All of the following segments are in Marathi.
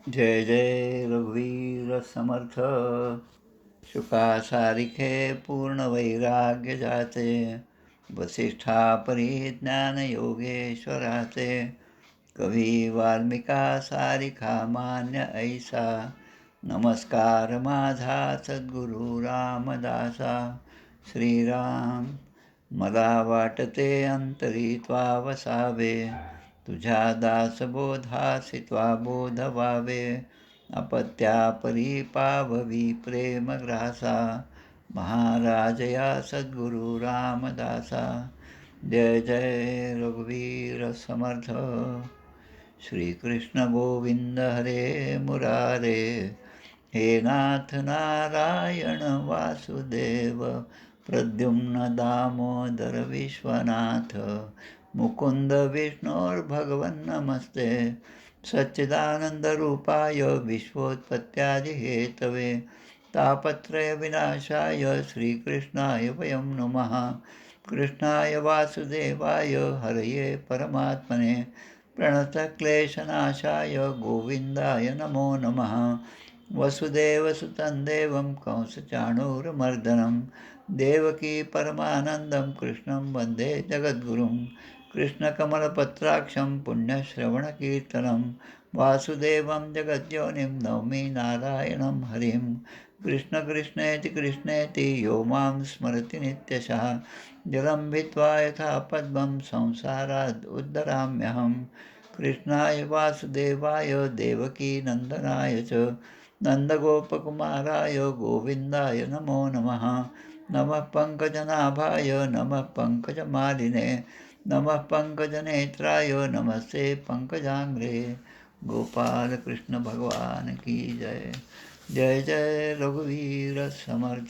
जय जय रघुवीर समर्थ. शुका सारिखे पूर्ण वैराग्य जाते, वसिष्ठा परिज्ञान योगेश्वराचे. कवी वाल्मिका सारिखा मान्य ऐसा, नमस्कार माझा सद्गुरु रामदासा. श्रीराम, मला वाटते अंतरी त्वा वसावे, तुझ्या दासबोधासी त्वा बोध व्हावे. अपत्यापरी पाववी प्रेमग्रासा, महाराज या सद्गुरु रामदासा. जय जय रघुवीर समर्थ. श्रीकृष्ण गोविंद हरे मुरारे, हे नाथ नारायण वासुदेव. प्रद्युम्न दामोदर विश्वनाथ, मुकुंद विष्णोर्भगवन् नमस्ते. सच्चिदानन्दरूपाय विश्वोत्पत्त्यादिहेतवे, तापत्रयविनाशाय श्रीकृष्णाय वयं नमः. कृष्णाय वासुदेवाय हरये परमात्मने, प्रणतक्लेशनाशाय गोविन्दाय नमो नमः. वसुदेवसुतं देवं कंसचाणूरमर्दनं, देवकी परमानन्दं कृष्णं वन्दे जगद्गुरुं. कृष्णकमलपत्राक्षं पुण्यश्रवणकीर्तनं, वासुदेवं जगद्योनिं नौमि नारायणं हरिं. कृष्ण कृष्णेति कृष्णेति यो मां स्मरति नित्यशः, जलं भित्वा यथा पद्मं संसाराद् उद्धराम्यहम्. कृष्णाय वासुदेवाय देवकीनन्दनाय च, नन्दगोपकुमाराय गोविन्दाय नमो नमः. नमः पङ्कजनाभाय नमः पङ्कजमालिने, नमः पङ्कजनेत्राय नमस्ते पङ्कजाङ्घ्रे. गोपाल कृष्ण भगवान की जय. जय जय रघुवीर समर्थ.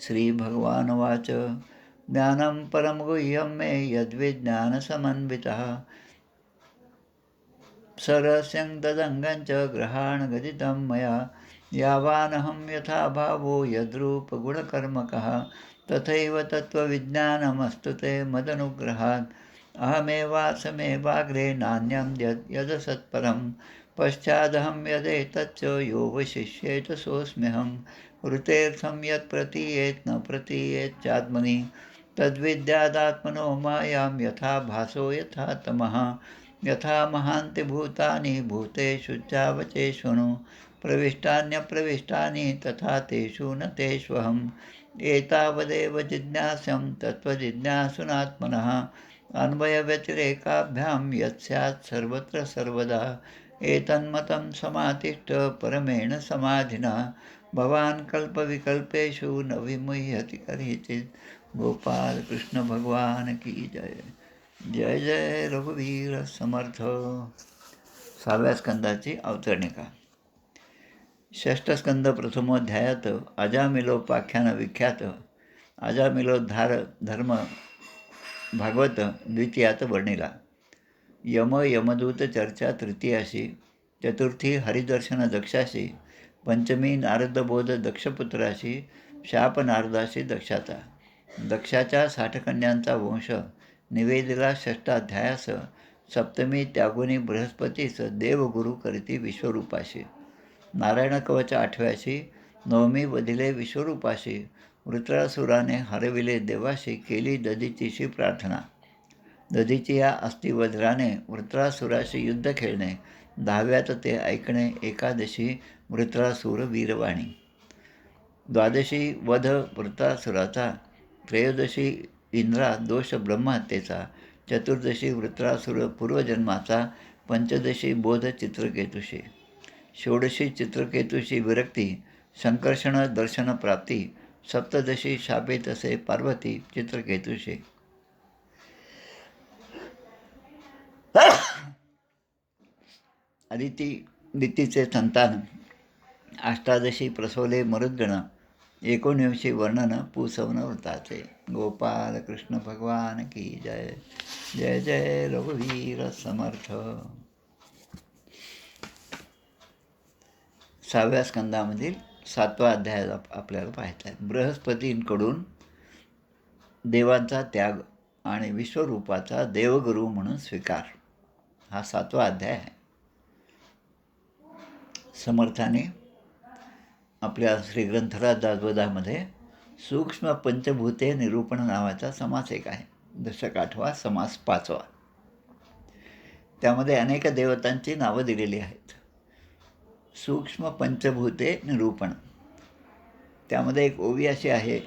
श्री भगवानुवाच, ज्ञानं परं गुह्यं मे यद्विज्ञानसमन्वितः, सरस्यं तदङ्गं च ग्रहाणगदितं मया. यावानहं यथा भावो यद्रूपगुणकर्मकः, तथैव तत्त्वविज्ञानमस्तु ते मदनुग्रहात्. अहमेवासमेवाग्रे नान्यं यदसत्परं, पश्चादहं यदेतच्च यो वशिष्येत सोऽस्म्यहं. ऋतेऽर्थं यत् प्रतीयेत् न प्रतीयेत् चात्मनि, तद्विद्यादात्मनो मायां यथा भासो यथा तमः. यथा महान्ति भूतानि भूतेषु चावचेष्वनु, प्रविष्टान्यप्रविष्टानि तथा तेषु न तेष्वहम्. एतावदेव जिज्ञास्यं तत्त्वजिज्ञासुनात्मनः, अन्वयव्यतिरेकाभ्यां यत् स्यात् सर्वत्र सर्वदा. एतन्मतं समातिष्ठ परमेण समाधिना, भवान् कल्पविकल्पेषु न विमुह्यति करिचित्. गोपाल कृष्ण भगवान की जय. जय जय रघुवीर समर्थ. 6व्या स्कंदाची अवतरणिका. षष्ठ स्कंद प्रथमोध्यायात अजामिलोपाख्यान विख्यात अजामिलोद्धार धर्म भागवत द्वितीयात वर्णिला. यमदूत चर्चा तृतीयाशी, चतुर्थी हरिदर्शन दक्षाशी, पंचमी नारदबोध दक्षपुत्राशी, शाप नारदाशी दक्षाचा. दक्षाच्या 60 कन्यांचा वंश निवेदिला षष्ठाध्यायास. सप्तमी त्यागुनी बृहस्पतीस देवगुरु करीती विश्वरूपाशी. नारायण कवच 8व्याशी, नवमी वधिले विश्वरूपाशी. वृत्रासुराने हरविले देवाशी, केली दधीचीशी प्रार्थना. दधीची या अस्थिवज्राने वृत्रासुराशी युद्ध खेळणे. 10व्यात ते ऐकणे. एकादशी वृत्रासुर वीरवाणी. द्वादशी वध वृत्रासुराचा. त्रयोदशी इंद्रा दोष ब्रह्महत्येचा. चतुर्दशी वृत्रासुर पूर्वजन्माचा. पंचदशी बोध चित्रकेतुशी. षोडशी चित्रकेतुशी विरक्ती, संकर्षण दर्शन प्राप्ती. सप्तदशी शापे तसे पार्वती चित्रकेतुशी. दितीचे संतान. अष्टादशी प्रसवले मरुद्गण. 19वी वर्णन पुसवन वृत्ताचे. गोपाल कृष्ण भगवान की जय. जय जय रघुवीर समर्थ. 6व्या स्कंदामधील 7वा अध्याय आपल्याला पाहायचा आहे. बृहस्पतींकडून देवांचा त्याग आणि विश्वरूपाचा देवगुरू म्हणून स्वीकार, हा 7वा अध्याय आहे. समर्थाने आपल्या श्रीग्रंथराज दासबोधामध्ये सूक्ष्म पंचभूते निरूपण नावाचा समास एक आहे, दशक 8वा, समास 5वा. त्यामध्ये अनेक देवतांची नावं दिलेली आहेत. सूक्ष्म पंचभूते निरूपण, त्यामध्ये एक ओवी अशी आहे: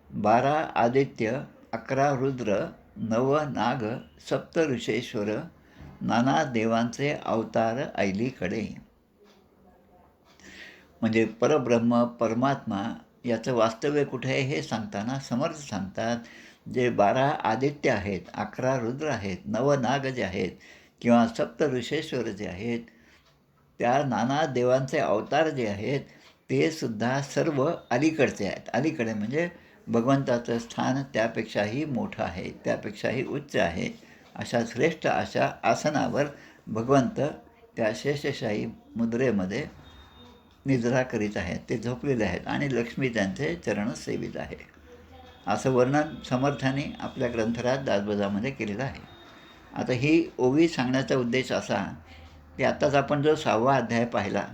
12 आदित्य, 11 रुद्र, 9 नाग, 7 ऋषेश्वर, नाना देवांचे अवतार ऐलीकडे. म्हणजे परब्रह्म परमात्मा याचं वास्तव्य कुठे आहे हे सांगताना समर्थ सांगतात, जे 12 आदित्य आहेत, 11 रुद्र आहेत, 9 नाग जे आहेत किंवा 7 ऋषेश्वर जे आहेत, त्या नाना देवांचे अवतार जे आहेत ते सुद्धा सर्व अलीकडचे आहेत. अलीकडे म्हणजे भगवंताचं स्थान त्यापेक्षाही मोठं आहे, त्यापेक्षाही उच्च आहे. अशा श्रेष्ठ अशा आसनावर भगवंत त्या शेषशाही मुद्रेमध्ये निद्रा करीत आहेत, ते झोपलेले आहेत आणि लक्ष्मी त्यांचे चरण सेवित आहे. असं वर्णन समर्थाने आपल्या ग्रंथराज दासबोधामध्ये केलेलं आहे. आता ही ओवी सांगण्याचा उद्देश असा की आत्ताच आपण जो 6वा अध्याय पाहिला,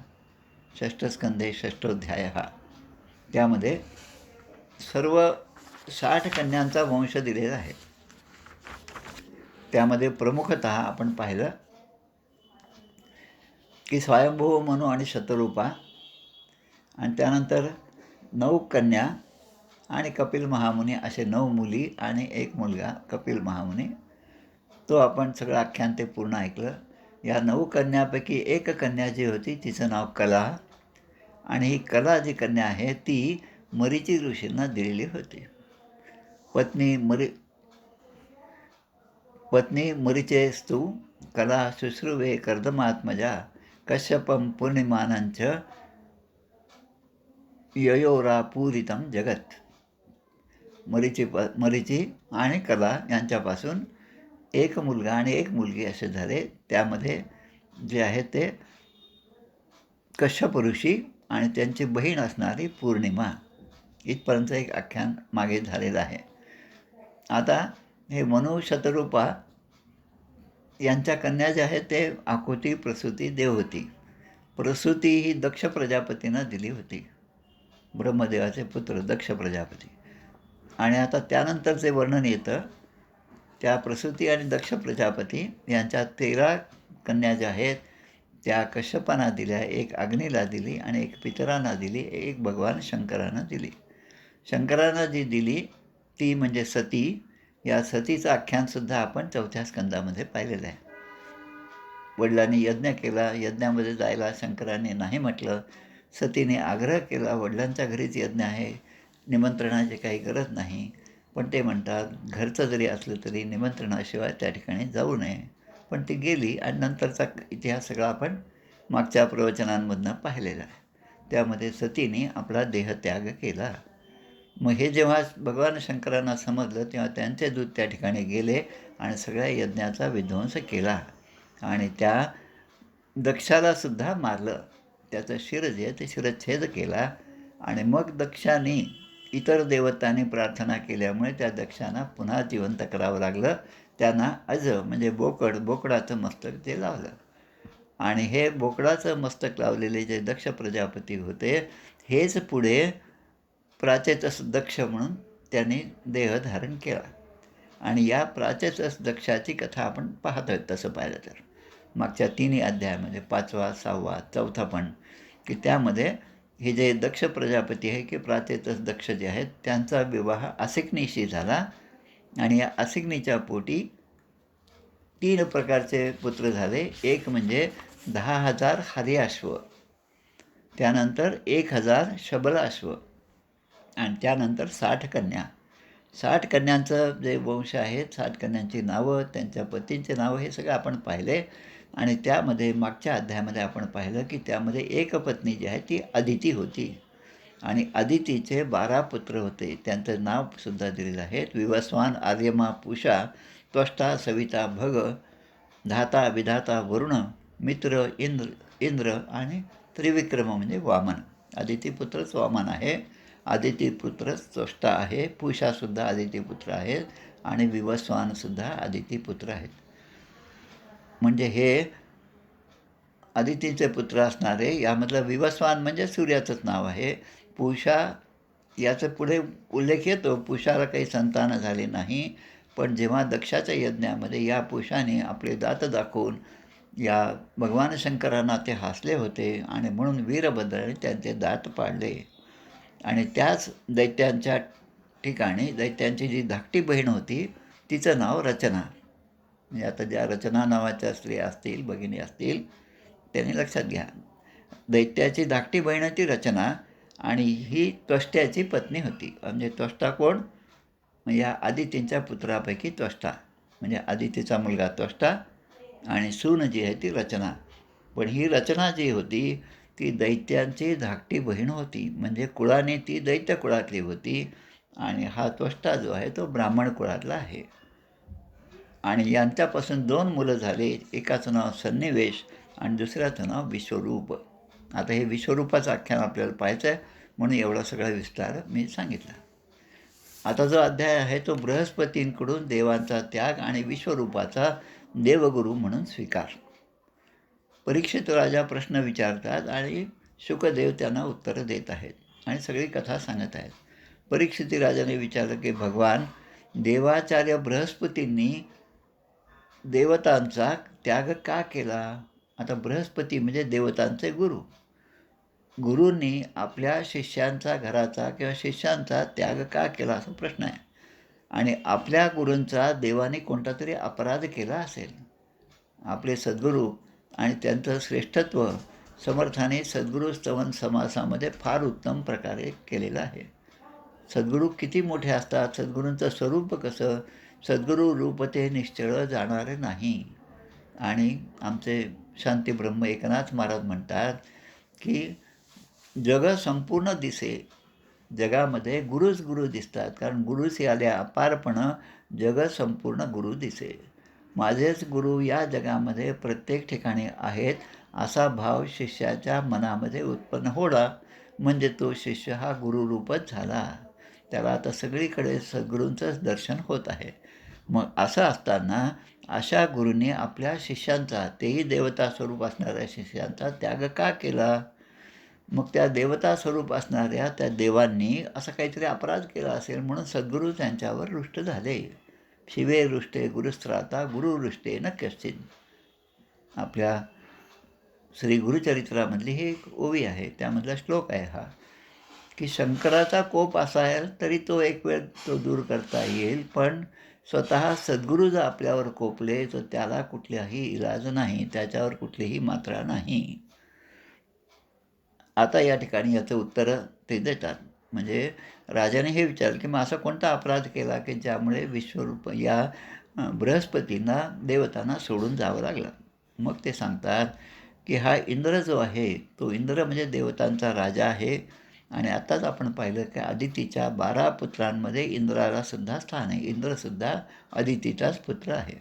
षष्ठ स्कंधे षष्ठोध्याय हा, त्यामध्ये सर्व 60 कन्यांचा वंश दिलेला आहे. त्यामध्ये प्रमुखतः आपण पाहिलं की स्वयंभू मनु आणि शतरूपा, आणि त्यानंतर 9 कन्या आणि कपिल महामुनी, असे 9 मुली आणि 1 मुलगा कपिल महामुनी. तो आपण सगळं आख्यान ते पूर्ण ऐकलं. या 9 कन्यापैकी एक कन्या जी होती तिचं नाव कला, आणि ही कला जी कन्या आहे ती मरीची ऋषींना दिलेली होती. पत्नी मरीचेस्तु कला शुश्रुवे कर्दमात्मजा कश्यपम पूर्णिमानंच ययोरापूरितम जगत. मरीची आणि कला यांच्यापासून एक मुलगा आणि एक मुलगी असे झाले. त्यामध्ये जे आहे ते कश्यप ऋषी आणि त्यांची बहीण असणारी पूर्णिमा, इथपर्यंत एक आख्यान मागे झालेलं आहे. आता हे मनु शतरूपा यांच्या कन्या जे आहेत ते आकुती, प्रसूती, देवहूती. प्रसूती ही दक्ष प्रजापतीनं दिली होती, ब्रह्मदेवाचे पुत्र दक्ष प्रजापती. आणि आता त्यानंतर जे वर्णन येतं त्या प्रसूती आणि दक्ष प्रजापती यांच्या 13 कन्या ज्या आहेत त्या कश्यपांना दिल्या, एक अग्नीला दिली आणि एक पितरांना दिली, एक भगवान शंकरांना दिली. शंकरांना जी दिली ती म्हणजे सती. या सतीचं आख्यानसुद्धा आपण 4थ्या स्कंदामध्ये पाहिलेलं आहे. वडिलांनी यज्ञ केला, यज्ञामध्ये जायला शंकरांनी नाही म्हटलं. सतीने आग्रह केला, वडिलांच्या घरीच यज्ञ आहे, निमंत्रणाची काही गरज नाही. पण ते म्हणतात घरचं जरी असलं तरी निमंत्रणाशिवाय त्या ठिकाणी जाऊ नये. पण ती गेली आणि नंतरचा इतिहास सगळा आपण मागच्या प्रवचनांमधनं पाहिलेला आहे. त्यामध्ये सतीने आपला देहत्याग केला. मग हे जेव्हा भगवान शंकरांना समजलं तेव्हा त्यांचे दूत त्या ठिकाणी गेले आणि सगळ्या यज्ञाचा विध्वंस केला आणि त्या दक्षालासुद्धा मारलं. त्याचं शिर जे आहे ते शिरच्छेद केला. आणि मग दक्षाने इतर देवतांनी प्रार्थना केल्यामुळे त्या दक्षांना पुन्हा जिवंत करावं लागलं. त्यांना अज म्हणजे बोकडाचं मस्तक ते लावलं. आणि हे बोकडाचं मस्तक लावलेले जे दक्ष प्रजापती होते हेच पुढे प्राचेतस दक्ष म्हणून त्यांनी देह धारण केला. आणि या प्राचेतस दक्षाची कथा आपण पाहतोय. तसं पाहिलं तर मागच्या 3 अध्यायामध्ये 5वा, 6वा, 4था पण, की त्यामध्ये हे जे दक्ष प्रजापती आहे की प्राचेतस दक्ष जे आहेत त्यांचा विवाह आसिकनीशी झाला. आणि या आसिकनीच्या पोटी 3 प्रकारचे पुत्र झाले. एक म्हणजे 10,000 हरिअश्व, त्यानंतर 1,000 शबलाश्व आणि त्यानंतर 60 कन्या. 60 कन्यांचं जे वंश आहेत, 60 कन्यांची नावं, त्यांच्या पतींचे नावं हे सगळं आपण पाहिले. आणि त्यामध्ये मागच्या अध्यायामध्ये आपण पाहिलं की त्यामध्ये एक पत्नी जी आहे ती अदिती होती. आणि अदितीचे 12 पुत्र होते. त्यांचं नावसुद्धा दिलेलं आहे: विवस्वान, आर्यमा, पूषा, त्वष्टा, सविता, भग, धाता, विधाता, वरुण, मित्र, इंद्र आणि त्रिविक्रम म्हणजे वामन. अदितीपुत्रच वामन आहे, अदितीपुत्रच त्वष्टा आहे, पूषासुद्धा अदितीपुत्र आहेत आणि विवस्वानसुद्धा अदितीपुत्र आहेत. म्हणजे हे अदितीचे पुत्र असणारे, यामधलं विवस्वान म्हणजे सूर्याचंच नाव आहे. पूषा याचा पुढे उल्लेख येतो, पूषाला काही संतानं झाली नाही. पण जेव्हा दक्षाच्या यज्ञामध्ये या पूषाने आपले दात दाखवून या भगवान शंकरांना ते हसले होते आणि म्हणून वीरभद्राने त्यांचे दात पाडले. आणि त्याच दैत्यांच्या ठिकाणी दैत्यांची जी धाकटी बहीण होती तिचं नाव रचना. म्हणजे आता ज्या रचना नावाच्या स्त्रिया असतील, भगिनी असतील, त्यांनी लक्षात घ्या. दैत्याची धाकटी बहीण ती रचना आणि ही त्वष्ट्याची पत्नी होती. म्हणजे त्वष्टा कोण? या आदितींच्या पुत्रापैकी त्वष्टा, म्हणजे आदितीचा मुलगा त्वष्टा आणि सून जी आहे ती रचना. पण ही रचना जी होती ती दैत्यांची धाकटी बहीण होती, म्हणजे कुळाने ती दैत्य कुळातली होती. आणि हा त्वष्टा जो आहे तो ब्राह्मण कुळातला आहे. आणि यांच्यापासून 2 मुलं झाले. एकाचं नाव सन्निवेश आणि दुसऱ्याचं नाव विश्वरूप. आता हे विश्वरूपाचं आख्यान आपल्याला पाहायचं आहे, म्हणून एवढा सगळा विस्तार मी सांगितला. आता जो अध्याय आहे तो बृहस्पतींकडून देवांचा त्याग आणि विश्वरूपाचा देवगुरू म्हणून स्वीकार. परीक्षित राजा प्रश्न विचारतात आणि शुकदेव त्यांना उत्तरं देत आहेत आणि सगळी कथा सांगत आहेत. परीक्षित राजाने विचारलं की भगवान, देवाचार्य बृहस्पतींनी देवतांचा त्याग का केला? आता बृहस्पती म्हणजे देवतांचे गुरु. गुरूंनी आपल्या शिष्यांचा घराचा किंवा शिष्यांचा त्याग का केला असा प्रश्न आहे. आणि आपल्या गुरूंचा देवाने कोणता तरी अपराध केला असेल. आपले सद्गुरू आणि त्यांचं श्रेष्ठत्व समर्थाने सद्गुरू स्तवन समासामध्ये फार उत्तम प्रकारे केलेलं आहे. सद्गुरू किती मोठे असतात, सद्गुरूंचं स्वरूप कसं, सद्गुरू रूप ते निश्चळ जाणारे नाही. आणि आमचे शांतीब्रह्म एकनाथ महाराज म्हणतात की जग संपूर्ण दिसे, जगामध्ये गुरुच गुरु दिसतात, कारण गुरुच आल्या अपारपणं जग संपूर्ण गुरु दिसे. माझेच गुरु या जगामध्ये प्रत्येक ठिकाणी आहेत असा भाव शिष्याच्या मनामध्ये उत्पन्न होणं म्हणजे तो शिष्य हा गुरुरूपच झाला. त्याला आता सगळीकडे सद्गुरूंचंच दर्शन होत आहे. मग असं असताना अशा गुरूंनी आपल्या शिष्यांचा, तेही देवता स्वरूप असणाऱ्या शिष्यांचा त्याग का केला? मग त्या देवता स्वरूप असणाऱ्या त्या देवांनी असा काहीतरी अपराध केला असेल म्हणून सद्गुरू त्यांच्यावर रुष्ट झाले. शिवे रुष्टे गुरुस्त्राता गुरु रुष्टे न कश्चित. आपल्या श्री गुरुचरित्रामधली ही एक ओवी आहे, त्यामधला श्लोक आहे हा, की शंकराचा कोप असाल तरी तो एक वेळ तो दूर करता येईल, पण स्वतः सद्गुरू जर आपल्यावर कोपले तर त्याला कुठलाही इलाज नाही, त्याच्यावर कुठलीही मात्रा नाही. आता या ठिकाणी याचं उत्तरं ते देतात. म्हणजे राजाने हे विचारलं की मग असा कोणता अपराध केला की ज्यामुळे विश्वरूप या बृहस्पतींना देवतांना सोडून जावं लागलं? मग ते सांगतात की हा इंद्र जो आहे तो इंद्र म्हणजे देवतांचा राजा आहे. आणि आत्ताच आपण पाहिलं की अदितीच्या 12 पुत्रांमध्ये इंद्राला सुद्धा स्थान आहे. इंद्रसुद्धा अदितीचाच पुत्र आहे.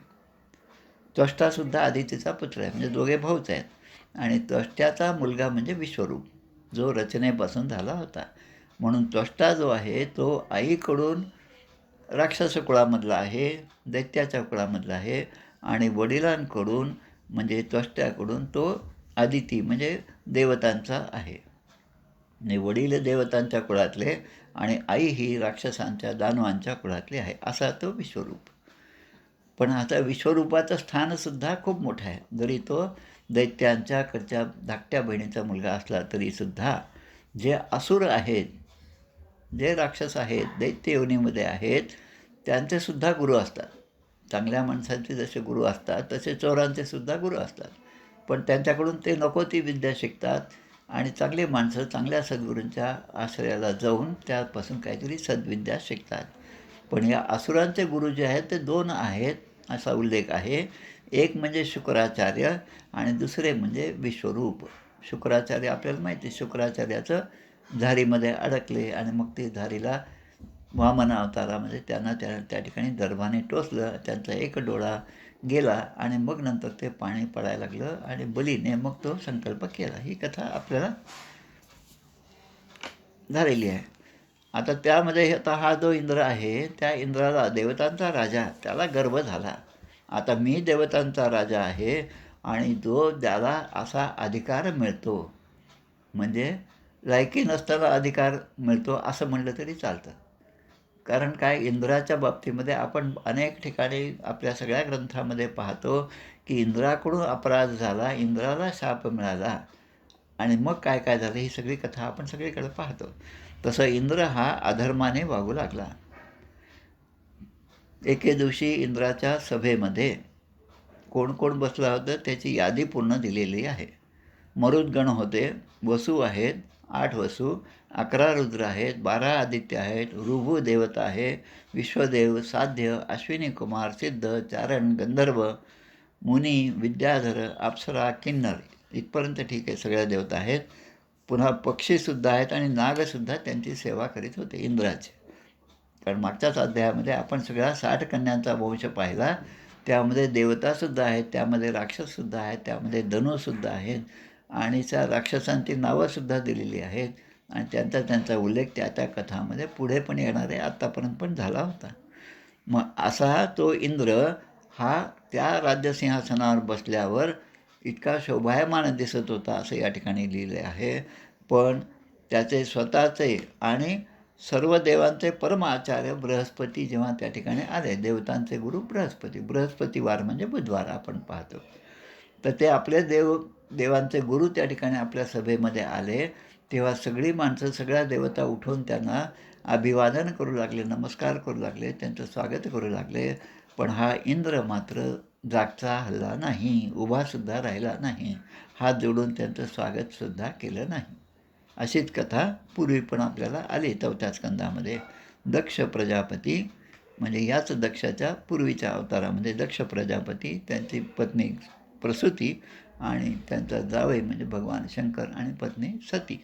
त्वष्टासुद्धा अदितीचा पुत्र आहे, म्हणजे दोघे भाऊच आहेत. आणि त्वष्ट्याचा मुलगा म्हणजे विश्वरूप, जो रचनेपासून झाला होता. म्हणून त्वष्टा जो आहे तो आईकडून राक्षस कुळामधला आहे, दैत्याच्या कुळामधला आहे. आणि वडिलांकडून म्हणजे त्वष्ट्याकडून तो अदिती म्हणजे देवतांचा आहे. आणि वडील देवतांच्या कुळातले आणि आई ही राक्षसांच्या दानवांच्या कुळातली आहे, असा तो विश्वरूप. पण आता विश्वरूपाचं स्थानसुद्धा खूप मोठं आहे. जरी तो दैत्यांच्याकडच्या धाकट्या बहिणीचा मुलगा असला तरीसुद्धा जे असुर आहेत, जे राक्षस आहेत, दैत्य योनीमध्ये आहेत, त्यांचेसुद्धा गुरु असतात. चांगल्या माणसांचे जसे गुरु असतात तसे चोरांचेसुद्धा गुरु असतात. पण त्यांच्याकडून ते नको ती विद्या शिकतात आणि चांगली माणसं चांगल्या सद्गुरूंच्या आश्रयाला जाऊन त्यापासून काहीतरी सद्विद्या शिकतात. पण या असुरांचे गुरु जे आहेत ते 2 आहेत असा उल्लेख आहे. एक म्हणजे शुक्राचार्य आणि दुसरे म्हणजे विश्वरूप. शुक्राचार्य आपल्याला माहिती आहे, शुक्राचार्याचं झारीमध्ये अडकले आणि मग ते झारीला वामन अवतारामध्ये त्यांना त्या ठिकाणी दर्भाने टोचलं, त्यांचा एक डोळा गेला आणि मग नंतर ते पाणी पडायला लागलं आणि बलीने मग तो संकल्प केला. ही कथा आपल्याला झालेली आहे. आता त्यामध्ये आता हा जो इंद्र आहे त्या इंद्राला देवतांचा राजा त्याला गर्व झाला. आता मी देवतांचा राजा आहे आणि जो ज्याला असा अधिकार मिळतो, म्हणजे लायकी नसताना अधिकार मिळतो असं म्हटलं तरी चालतं. कारण काय, इंद्राच्या बाबतीमध्ये आपण अनेक ठिकाणी आपल्या सगळ्या ग्रंथामध्ये पाहतो की इंद्राकडून अपराध झाला, इंद्राला शाप मिळाला आणि मग काय काय झालं ही सगळी कथा आपण सगळीकडे पाहतो. तसं इंद्र हा अधर्माने वागू लागला. एके दिवशी इंद्राच्या सभेमध्ये कोण कोण बसला होतं त्याची यादी पूर्ण दिलेली आहे. मरुद्गण होते, वसू आहेत 8 वसू, 11 रुद्र आहेत, 12 आदित्य आहेत, ऋभू देवता आहे, विश्वदेव, साध्य, अश्विनी कुमार, सिद्ध, चारण, गंधर्व, मुनी, विद्याधर, अप्सरा, किन्नर इथपर्यंत ठीक आहे, सगळ्या देवता आहेत. पुन्हा पक्षीसुद्धा आहेत आणि नागसुद्धा त्यांची सेवा करीत होते इंद्राचे. कारण मागच्याच अध्यायामध्ये आपण सगळ्या 60 कन्यांचा वंश पाहिला. त्यामध्ये देवतासुद्धा आहेत, त्यामध्ये राक्षससुद्धा आहेत, त्यामध्ये धनुसुद्धा आहेत आणि त्या राक्षसांची नावंसुद्धा दिलेली आहेत आणि त्यांचा त्यांचा उल्लेख त्या त्या कथामध्ये पुढे पण येणार आहे, आत्तापर्यंत पण झाला होता. मग असा तो इंद्र हा त्या राज्यसिंहासनावर बसल्यावर इतका शोभायमान दिसत होता असं या ठिकाणी लिहिले आहे. पण त्याचे स्वतःचे आणि सर्व देवांचे परम आचार्य बृहस्पती जेव्हा त्या ठिकाणी आले, देवतांचे गुरु बृहस्पतिवार म्हणजे बुधवार आपण पाहतो, तर ते आपले देवांचे गुरु त्या ठिकाणी आपल्या सभेमध्ये आले. तेव्हा सगळी माणसं, सगळ्या देवता उठून त्यांना अभिवादन करू लागले, नमस्कार करू लागले, त्यांचं स्वागत करू लागले. पण हा इंद्र मात्र जागचा हलला नाही, उभासुद्धा राहिला नाही, हात जोडून त्यांचं स्वागतसुद्धा केलं नाही. अशीच कथा पूर्वी पण आपल्याला आली 4थ्या स्कंदामध्ये. दक्ष प्रजापती म्हणजे याच दक्षाच्या पूर्वीच्या अवतारामध्ये दक्ष प्रजापती, त्यांची पत्नी प्रसूती आणि त्यांचा जावई म्हणजे भगवान शंकर आणि पत्नी सती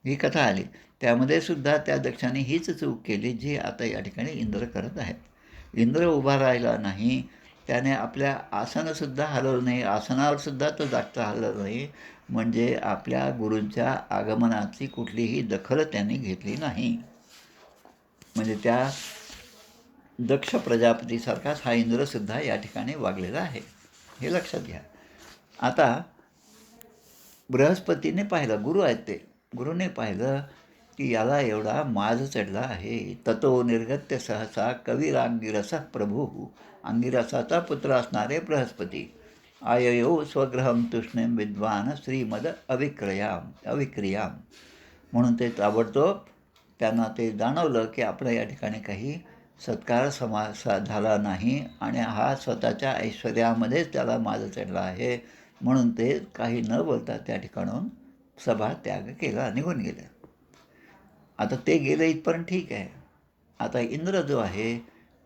ही कथा आली. त्यामध्ये सुद्धा त्या दक्षाने हीच चूक केली जी आता या ठिकाणी इंद्र करत आहेत. इंद्र उभा राहिला नाही, त्याने आपल्या आसनसुद्धा हलवलं नाही, आसनावरसुद्धा तो जागता हलवला नाही, म्हणजे आपल्या गुरूंच्या आगमनाची कुठलीही दखल त्यांनी घेतली नाही. म्हणजे त्या दक्ष प्रजापतीसारखाच हा इंद्रसुद्धा या ठिकाणी वागलेला आहे, हे लक्षात घ्या. आता बृहस्पतीने पाहिलं, गुरु आहेत ते, गुरुने पाहिलं की याला एवढा माज चढला आहे. ततो निर्गत्य सहसा कविरांगिरस प्रभू, अंगिरसाचा पुत्र असणारे बृहस्पती, आययो स्वग्रहम तुष्णीम विद्वान श्रीमद अविक्रियाम. म्हणून ते ताबडतोब त्यांना ते जाणवलं की आपल्या या ठिकाणी काही सत्कार झाला नाही आणि हा स्वतःच्या ऐश्वर्यामध्येच त्याला माज चढला आहे. म्हणून ते काही न बोलता त्या ठिकाणून सभा त्याग केला, निघून गेले. आता ते गेले इथपर्यंत ठीक आहे. आता इंद्र जो आहे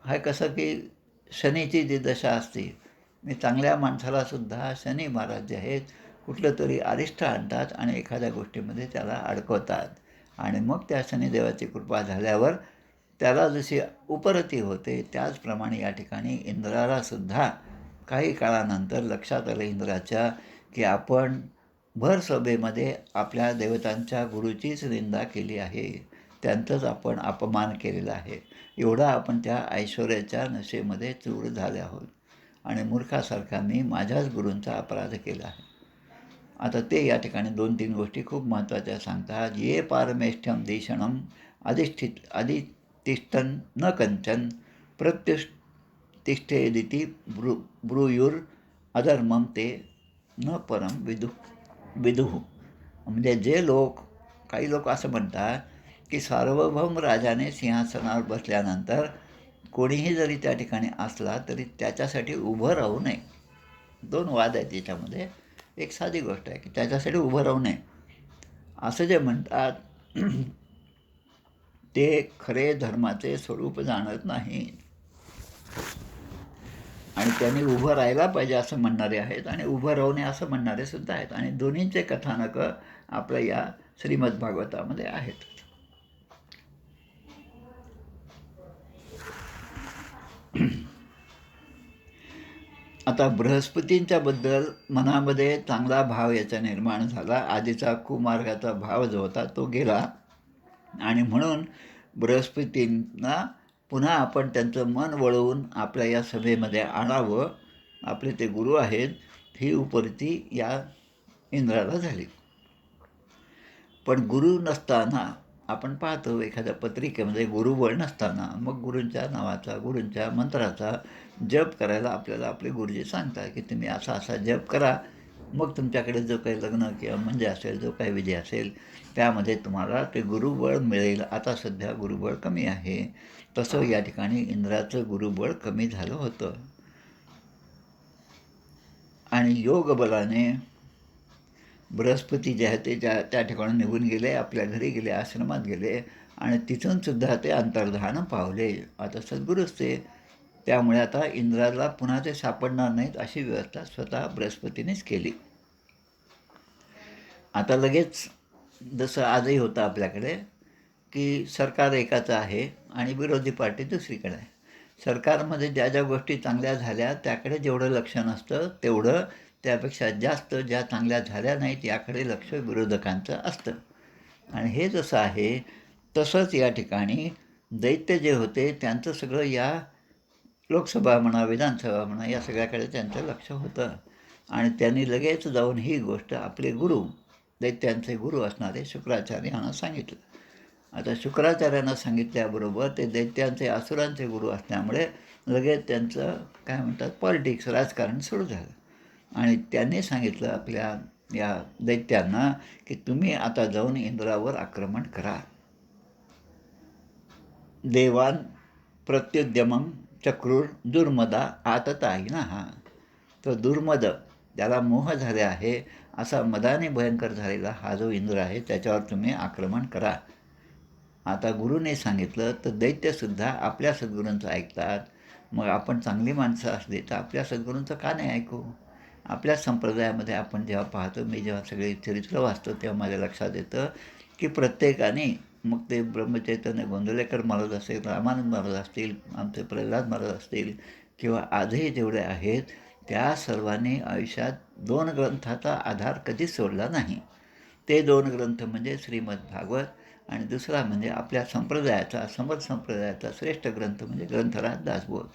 हा कसं की शनीची जी दशा असते, मी चांगल्या माणसालासुद्धा शनी महाराज जे आहेत कुठलं तरी अरिष्ट आणतात आणि एखाद्या गोष्टीमध्ये त्याला अडकवतात आणि मग त्या शनिदेवाची कृपा झाल्यावर त्याला जशी उपरती होते, त्याचप्रमाणे या ठिकाणी इंद्रालासुद्धा काही काळानंतर लक्षात आलं इंद्राच्या की आपण भर सभेमध्ये आपल्या देवतांच्या गुरुचीच निंदा केली आहे, त्यांचंच आपण अपमान केलेला आहे, एवढा आपण त्या ऐश्वर्याच्या नशेमध्ये चूर झाले आहोत आणि मूर्खासारखा मी माझ्याच गुरूंचा अपराध केला आहे. आता ते या ठिकाणी 2-3 गोष्टी खूप महत्त्वाच्या सांगतात. ये पारमेष्ठ्यम देशणम अधितिष्ठन न कंचन प्रत्युष्ठेदिती ब्रूयुर अधर्मम ते न परम विदुः. म्हणजे जे लोक, काही लोक असं म्हणतात की सार्वभौम राजाने सिंहासनावर बसल्यानंतर कोणीही जरी त्या ठिकाणी असला तरी त्याच्यासाठी उभं राहू नये. 2 वाद आहेत याच्यामध्ये. एक साधी गोष्ट आहे की त्याच्यासाठी उभं राहू नये असं जे म्हणतात ते खरे धर्माचे स्वरूप जाणत नाही आणि त्यांनी उभं राहायला पाहिजे असं म्हणणारे आहेत आणि उभं राहू नये असं म्हणणारे सुद्धा आहेत आणि दोन्हींचे कथानकं आपल्या या श्रीमद भागवतामध्ये आहेत. आता बृहस्पतींच्या बद्दल मनामध्ये चांगला भाव याचा निर्माण झाला. आधीचा कुमार्गाचा भाव जो होता तो गेला आणि म्हणून बृहस्पतींना पुन्हा आपण त्यांचं मन वळवून आपल्या या सभेमध्ये आणावं. आपले ते गुरु आहेत, ही उपरती या इंद्राला झाली. पण गुरु नसताना आपण पाहतो एखाद्या पत्रिकेमध्ये गुरुबळ नसताना मग गुरूंच्या नावाचा, गुरूंच्या मंत्राचा जप करायला आपल्याला आपले गुरुजी सांगतात की तुम्ही असा असा जप करा, मग तुमच्याकडे जो काही लग्न किंवा म्हणजे असेल, जो काही विधी असेल त्यामध्ये तुम्हाला ते गुरुबळ मिळेल. आता सध्या गुरुबळ कमी आहे. तसं या ठिकाणी इंद्राचं गुरुबळ कमी झालं होतं आणि योगबलाने बृहस्पती जे आहे ते त्या ठिकाणी निघून गेले, आपल्या घरी गेले, आश्रमात गेले आणि तिथून सुद्धा ते अंतर्धान पावले. आता सद्गुरूच ते. त्यामुळे आता इंद्राला पुन्हा ते सापडणार नाहीत अशी व्यवस्था स्वतः बृहस्पतीनेच केली. आता लगेच जसं आजही होतं आपल्याकडे की सरकार एकाचं आहे आणि विरोधी पार्टी दुसरीकडे आहे. सरकारमध्ये ज्या ज्या गोष्टी चांगल्या झाल्या त्याकडे जेवढं लक्ष नसतं तेवढं त्यापेक्षा जास्त ज्या चांगल्या झाल्या नाहीत याकडे लक्ष विरोधकांचं असतं. आणि हे जसं आहे तसंच या ठिकाणी दैत्य जे होते त्यांचं सगळं या लोकसभा म्हणा, विधानसभा म्हणा या सगळ्याकडे त्यांचं लक्ष होतं आणि त्यांनी लगेच जाऊन ही गोष्ट आपले गुरु, दैत्यांचे गुरु असणारे शुक्राचार्य यांना सांगितलं. आता शुक्राचार्यांना सांगितल्याबरोबर ते दैत्यांचे, असुरांचे गुरु असल्यामुळे लगेच त्यांचं काय म्हणतात पॉलिटिक्स, राजकारण सुरू झालं आणि त्यांनी सांगितलं आपल्या या दैत्यांना की तुम्ही आता जाऊन इंद्रावर आक्रमण करा. देवान प्रत्युद्यमं चक्रूर दुर्मदा आततायिनः. तो दुर्मद, ज्याला मोह झाले आहे, असा मदाने भयंकर झालेला हा जो इंद्र आहे त्याच्यावर तुम्ही आक्रमण करा. आता गुरुने सांगितलं तर दैत्यसुद्धा आपल्या सद्गुरूंचं ऐकतात. मग आपण चांगली माणसं असली तर आपल्या सद्गुरूंचं का नाही ऐकू? आपल्या संप्रदायामध्ये आपण जेव्हा पाहतो, मी जेव्हा सगळे चरित्र वाचतो तेव्हा माझ्या लक्षात येतं की प्रत्येकाने, मग ते ब्रह्मचैतन्य गोंदवलेकर महाराज असेल, रामानंद महाराज असतील, आमचे प्रल्हाद महाराज असतील किंवा आजही जेवढे आहेत त्या सर्वांनी आयुष्यात 2 ग्रंथाचा आधार कधीच सोडला नाही. ते 2 ग्रंथ म्हणजे श्रीमद भागवत आणि दुसरा म्हणजे आपल्या संप्रदायाचा, समर्थ संप्रदायाचा श्रेष्ठ ग्रंथ म्हणजे ग्रंथराज दासबोध.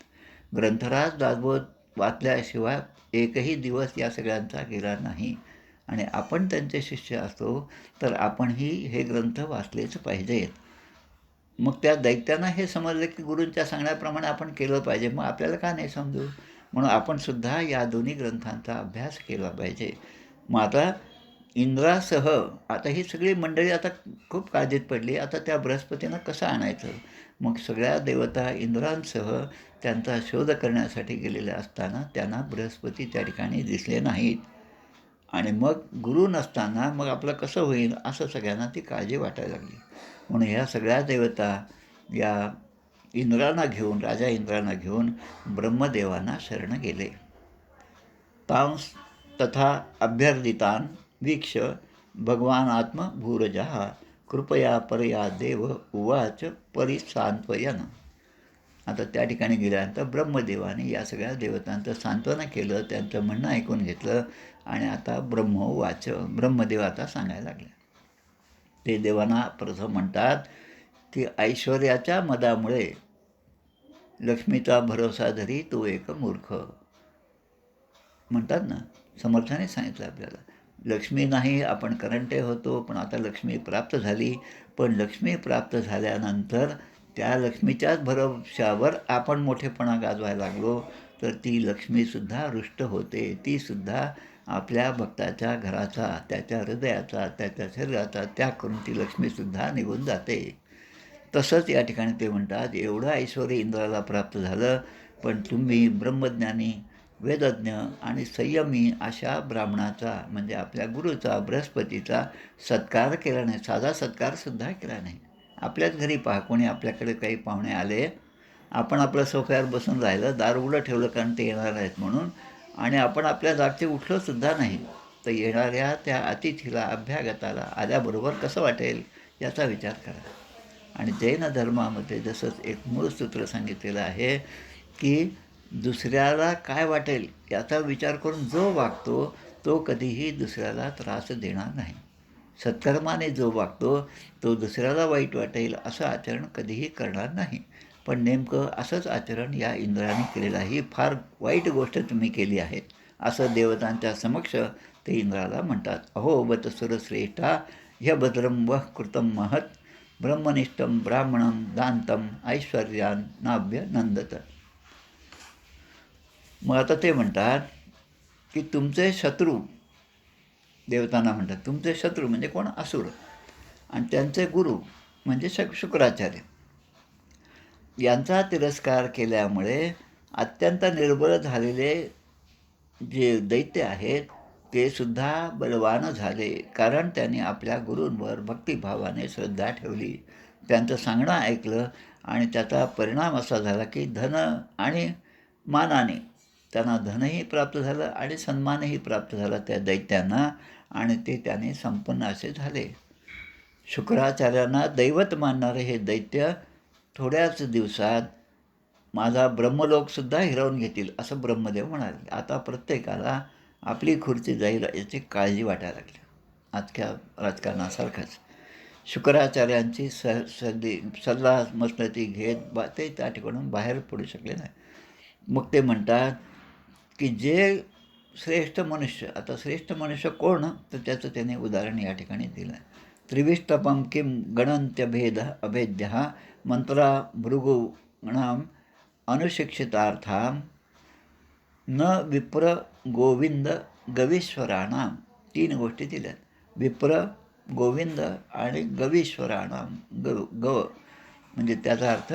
ग्रंथराज दासबोध वाचल्याशिवाय एकही दिवस या सगळ्यांचा गेला नाही आणि आपण त्यांचे शिष्य असतो तर आपणही हे ग्रंथ वाचलेच पाहिजेत. मग त्या दैत्यांना हे समजलं की गुरूंच्या सांगण्याप्रमाणे आपण केलं पाहिजे, मग आपल्याला का नाही समजू? म्हणून आपण सुद्धा या दोन्ही ग्रंथांचा अभ्यास केला पाहिजे. मग आता इंद्रासह आता ही सगळी मंडळी आता खूप काळजीत पडली. आता त्या बृहस्पतीनं कसं आणायचं? मग सगळ्या देवता इंद्रांसह त्यांचा शोध करण्यासाठी गेलेल्या असताना त्यांना बृहस्पती त्या ठिकाणी दिसले नाहीत आणि मग गुरु नसताना मग आपलं कसं होईल असं सगळ्यांना ती काळजी वाटायला लागली. म्हणून ह्या सगळ्या देवता या इंद्रांना घेऊन, राजा इंद्रांना घेऊन ब्रह्मदेवांना शरण गेले. तांस तथा अभ्यर्दितान वीक्ष भगवानात्म भूरजः कृपया परया देव उवाच परिसांत्वयन. आता त्या ठिकाणी गेल्यानंतर ब्रह्मदेवाने या सगळ्या देवतांचं सांत्वना केलं, त्यांचं म्हणणं ऐकून घेतलं आणि आता ब्रह्मोवाच, ब्रह्मदेव आता सांगायला लागले. ते देवांना प्रथम म्हणतात की ऐश्वर्याच्या मदामुळे लक्ष्मीचा भरोसा धरी तो एक मूर्ख. म्हणतात ना, समर्थाने सांगितलं आपल्याला लक्ष्मी नाही, आपण करंटे होतो, पण आता लक्ष्मी प्राप्त झाली. पण लक्ष्मी प्राप्त झाल्यानंतर त्या लक्ष्मीच्याच भरोश्यावर आपण मोठेपणा गाजवायला लागलो तर ती लक्ष्मीसुद्धा रुष्ट होते. तीसुद्धा आपल्या भक्ताच्या घराचा, त्याच्या हृदयाचा, त्याच्या शरीराचा त्याग करून ती लक्ष्मीसुद्धा निघून जाते. तसंच या ठिकाणी ते म्हणतात एवढं ऐश्वर इंद्राला प्राप्त झालं, पण तुम्ही ब्रह्मज्ञानी, वेदज्ञ आणि संयमी अशा ब्राह्मणाचा म्हणजे आपल्या गुरुचा, बृहस्पतीचा सत्कार केला नाही. साधा सत्कारसुद्धा केला नाही. आपल्याच घरी पहा, कोणी आपल्याकडे काही पाहुणे आले, आपण आपल्या सोफ्यावर बसून राहिलं, दार उघडं ठेवलं कारण ते येणार आहेत म्हणून, आणि आपण आपल्या जागचे उठलोसुद्धा नाही, तर येणाऱ्या त्या अतिथीला, अभ्यागताला आल्याबरोबर कसं वाटेल याचा विचार करा. आणि जैन धर्मामध्ये जसंच एक मूळ सूत्र सांगितलेलं आहे की दुसऱ्याला काय वाटेल याचा विचार करून जो वागतो तो कधीही दुसऱ्याला त्रास देणार नाही. सत्कर्माने जो वागतो तो दुसऱ्याला वाईट वाटेल असं आचरण कधीही करणार नाही. पण नेमकं असंच आचरण या इंद्राने केलेलं आहे. ही फार वाईट गोष्ट तुम्ही केली आहे असं देवतांच्या समक्ष ते इंद्राला म्हणतात. अहो बत सुरश्रेष्ठा ह्य भद्रं वः कृतं महत् ब्रह्मनिष्ठं ब्राह्मणं दान्तं ऐश्वर्यान नाभ्य नंदत. मग आता ते म्हणतात की तुमचे शत्रू, देवतांना म्हणतात तुमचे शत्रू म्हणजे कोण? असुर. आणि त्यांचे गुरु म्हणजे शुक्राचार्य यांचा तिरस्कार केल्यामुळे अत्यंत निर्बळ झालेले जे दैत्य आहेत ते सुद्धा बलवान झाले, कारण त्यांनी आपल्या गुरूंवर भक्तिभावाने श्रद्धा ठेवली, त्यांचं सांगणं ऐकलं आणि त्याचा परिणाम असा झाला की धन आणि मानाने त्यांना धनही प्राप्त झालं आणि सन्मानही प्राप्त झाला त्या दैत्यांना, आणि ते त्याने संपन्न असे झाले. शुक्राचार्यांना दैवत मानणारे हे दैत्य थोड्याच दिवसात माझा ब्रह्मलोकसुद्धा हिरावून घेतील असं ब्रह्मदेव म्हणाले. आता प्रत्येकाला आपली खुर्ची जाईल याची काळजी वाटायला लागली. आजच्या राजकारणासारखंच शुक्राचार्यांची सल्ला मसलती घेत ते त्या ठिकाणून बाहेर पडू शकले नाही. मग ते म्हणतात की जे श्रेष्ठ मनुष्य, आता श्रेष्ठ मनुष्य कोण, तर त्याचं त्याने उदाहरण या ठिकाणी दिलं. त्रिविष्टपम किम गणन्त्यभेद अभेद्य मंत्रा भृगुणाम अनुशिक्षितार्थाम न विप्र गोविंद गवीश्वराणाम. 3 गोष्टी दिल्यात. विप्र, गोविंद आणि गवीश्वराणाम. गव म्हणजे त्याचा अर्थ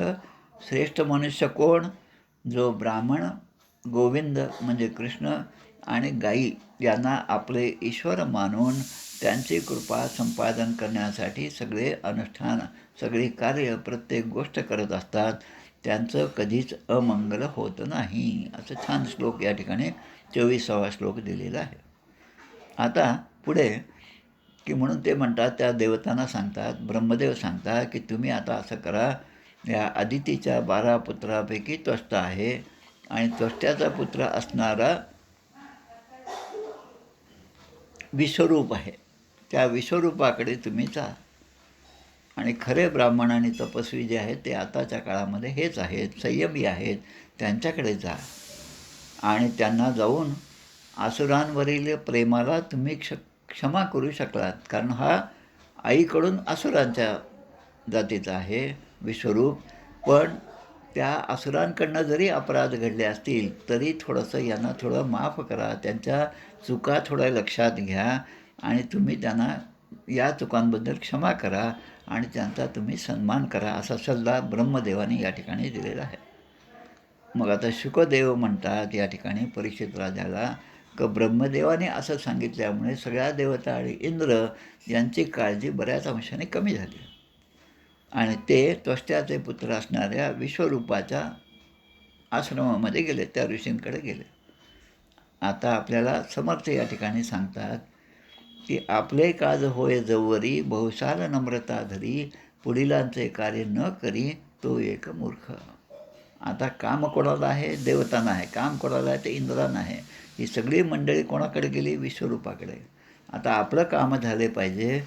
श्रेष्ठ मनुष्य कोण? जो ब्राह्मण, गोविंद म्हणजे कृष्ण आणि गायी यांना आपले ईश्वर मानून त्यांची कृपा संपादन करण्यासाठी सगळे अनुष्ठान, सगळी कार्य, प्रत्येक गोष्ट करत असतात, त्यांचं कधीच अमंगल होत नाही. असं छान श्लोक या ठिकाणी 24वा श्लोक दिलेला आहे. आता पुढे की म्हणून ते म्हणतात, त्या देवतांना सांगतात, ब्रह्मदेव सांगतात की तुम्ही आता असं करा, या अदितीच्या 12 पुत्रापैकी त्वष्टा आहे आणि त्वष्ट्याचा पुत्र असणारा विश्वरूप आहे, त्या विश्वरूपाकडे तुम्ही जा. आणि खरे ब्राह्मण आणि तपस्वी जे आहेत ते आताच्या काळामध्ये हेच आहेत, संयमी आहेत, त्यांच्याकडे जा आणि त्यांना जाऊन असुरांवरील प्रेमाला तुम्ही क्षमा करू शकलात, कारण हा आईकडून असुरांच्या जातीचा आहे विश्वरूप. पण त्या असुरांकडनं जरी अपराध घडले असतील तरी थोडंसं यांना थोडं माफ करा, त्यांच्या चुका थोड्या लक्षात घ्या आणि तुम्ही त्यांना या चुकांबद्दल क्षमा करा आणि त्यांचा तुम्ही सन्मान करा, असा सल्ला ब्रह्मदेवाने या ठिकाणी दिलेला आहे. मग आता शुकदेव म्हणतात या ठिकाणी परीक्षित राजाला की ब्रह्मदेवाने असं सांगितल्यामुळे सगळ्या देवता आणि इंद्र यांची काळजी बऱ्याच अंशाने कमी झाली आणि ते त्वष्ट्याचे पुत्र असणाऱ्या विश्वरूपाच्या आश्रमामध्ये गेले, त्या ऋषींकडे गेले. आता आपल्याला समर्थ या ठिकाणी सांगतात की आपले काज होय जवरी बहुसाल नम्रता धरी पुढीलांचे कार्य न करी तो एक मूर्ख. आता काम कोणाला आहे? देवतांना आहे. काम कोणाला आहे? ते इंद्रांना आहे. ही सगळी मंडळी कोणाकडे गेली? विश्वरूपाकडे. आता आपलं काम झाले पाहिजे.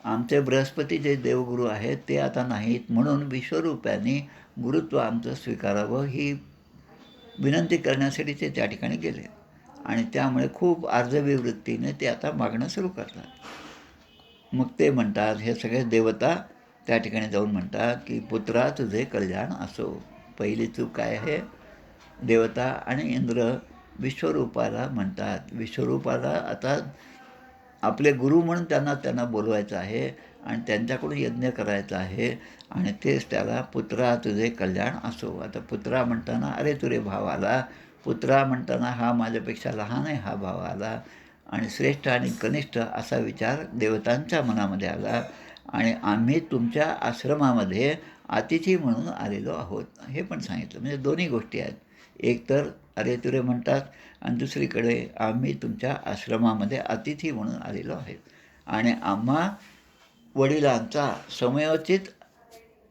आमचे बृहस्पती जे देवगुरू आहेत ते आता नाहीत, म्हणून विश्वरूपाने गुरुत्व आमचं स्वीकारावं ही विनंती करण्यासाठी ते त्या ठिकाणी गेले आणि त्यामुळे खूप आर्जवी वृत्तीने ते आता मागणं सुरू करतात. मग ते म्हणतात, हे सगळे देवता त्या ठिकाणी जाऊन म्हणतात की पुत्रा तुझे कल्याण असो. पहिली चूक काय आहे? देवता आणि इंद्र विश्वरूपाला म्हणतात, विश्वरूपाला आता आपले गुरु म्हणून त्यांना बोलवायचं आहे आणि त्यांच्याकडून यज्ञ करायचा आहे आणि तेच त्याला पुत्रा तुझे कल्याण असो. आता पुत्रा म्हणताना अरे तुरे भाव आला, पुत्रा म्हणताना हा माझ्यापेक्षा लहान आहे हा भाव आला आणि श्रेष्ठ आणि कनिष्ठ असा विचार देवतांच्या मनामध्ये आला आणि आम्ही तुमच्या आश्रमामध्ये अतिथी म्हणून आलेलो आहोत हे पण सांगितलं. म्हणजे दोन्ही गोष्टी आहेत, एक तर अरे तुरे म्हणतात आणि दुसरीकडे आम्ही तुमच्या आश्रमामध्ये अतिथी म्हणून आलेलो आहे आणि आम्हा वडिलांचा समयोचित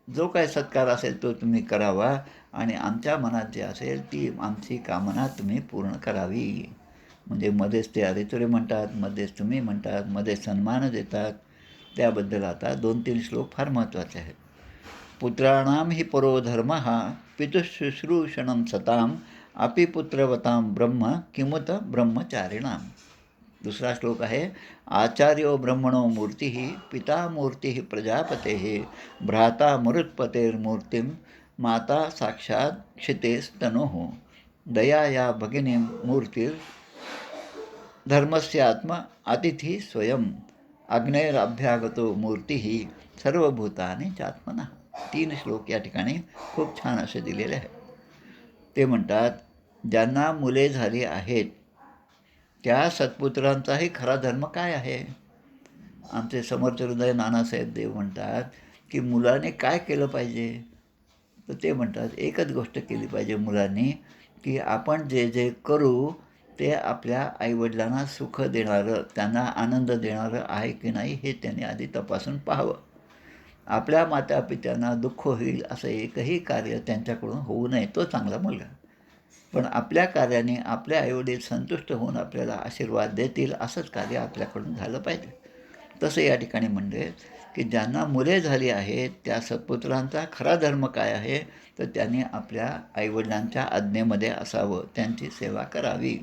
जो काय सत्कार असेल तो तुम्ही करावा आणि आमच्या मनात जे असेल ती आमची कामना तुम्ही पूर्ण करावी. म्हणजे मध्येच ते अरे तुरे म्हणतात, मध्येच तुम्ही म्हणतात, मध्ये सन्मान देतात. त्याबद्दल आता 2-3 श्लोक फार महत्त्वाचे आहेत. पुत्राणाम हि परो धर्म पितुशुश्रूषणं सताम अपि पुत्रवतां ब्रह्म किमुत ब्रह्मचारिणां. दुसरा श्लोक आहे, आचार्यो ब्रह्मणो मूर्ती पिता मूर्ती प्रजापतेः भ्राता मरुत्पतेर्मूर्तिं माता साक्षात क्षितेस्तनोः दया या भगिनी मूर्तिर् धर्मस्यात्मा अतिथी स्वयं अग्नेराभ्यागतो मूर्ती सर्वभूतानि चात्मना. 3 श्लोक या ठिकाणी खूप छान असे दिलेले आहेत. ते म्हणतात, ज्यांना मुले झाली आहेत त्या सत्पुत्रांचाही खरा धर्म काय आहे. आमचे समर्थ हृदय नानासाहेब देव म्हणतात की मुलाने काय केलं पाहिजे. तर ते म्हणतात एकच गोष्ट केली पाहिजे मुलांनी, की आपण जे जे करू ते आपल्या आईवडिलांना सुख देणारं, त्यांना आनंद देणारं आहे की नाही हे त्यांनी आधी तपासून पाहावं. आपल्या मातापित्यांना दुःख होईल असं एकही कार्य त्यांच्याकडून होऊ नये, तो चांगला मुलगा. पण आपल्या कार्याने आपले आईवडील संतुष्ट होऊन आपल्याला आशीर्वाद देतील असंच कार्य आपल्याकडून झालं पाहिजे. तसं या ठिकाणी म्हणले की ज्यांना मुले झाली आहेत त्या सत्पुत्रांचा खरा धर्म काय आहे, तर त्यांनी आपल्या आईवडिलांच्या आज्ञेमध्ये असावं, त्यांची सेवा करावी.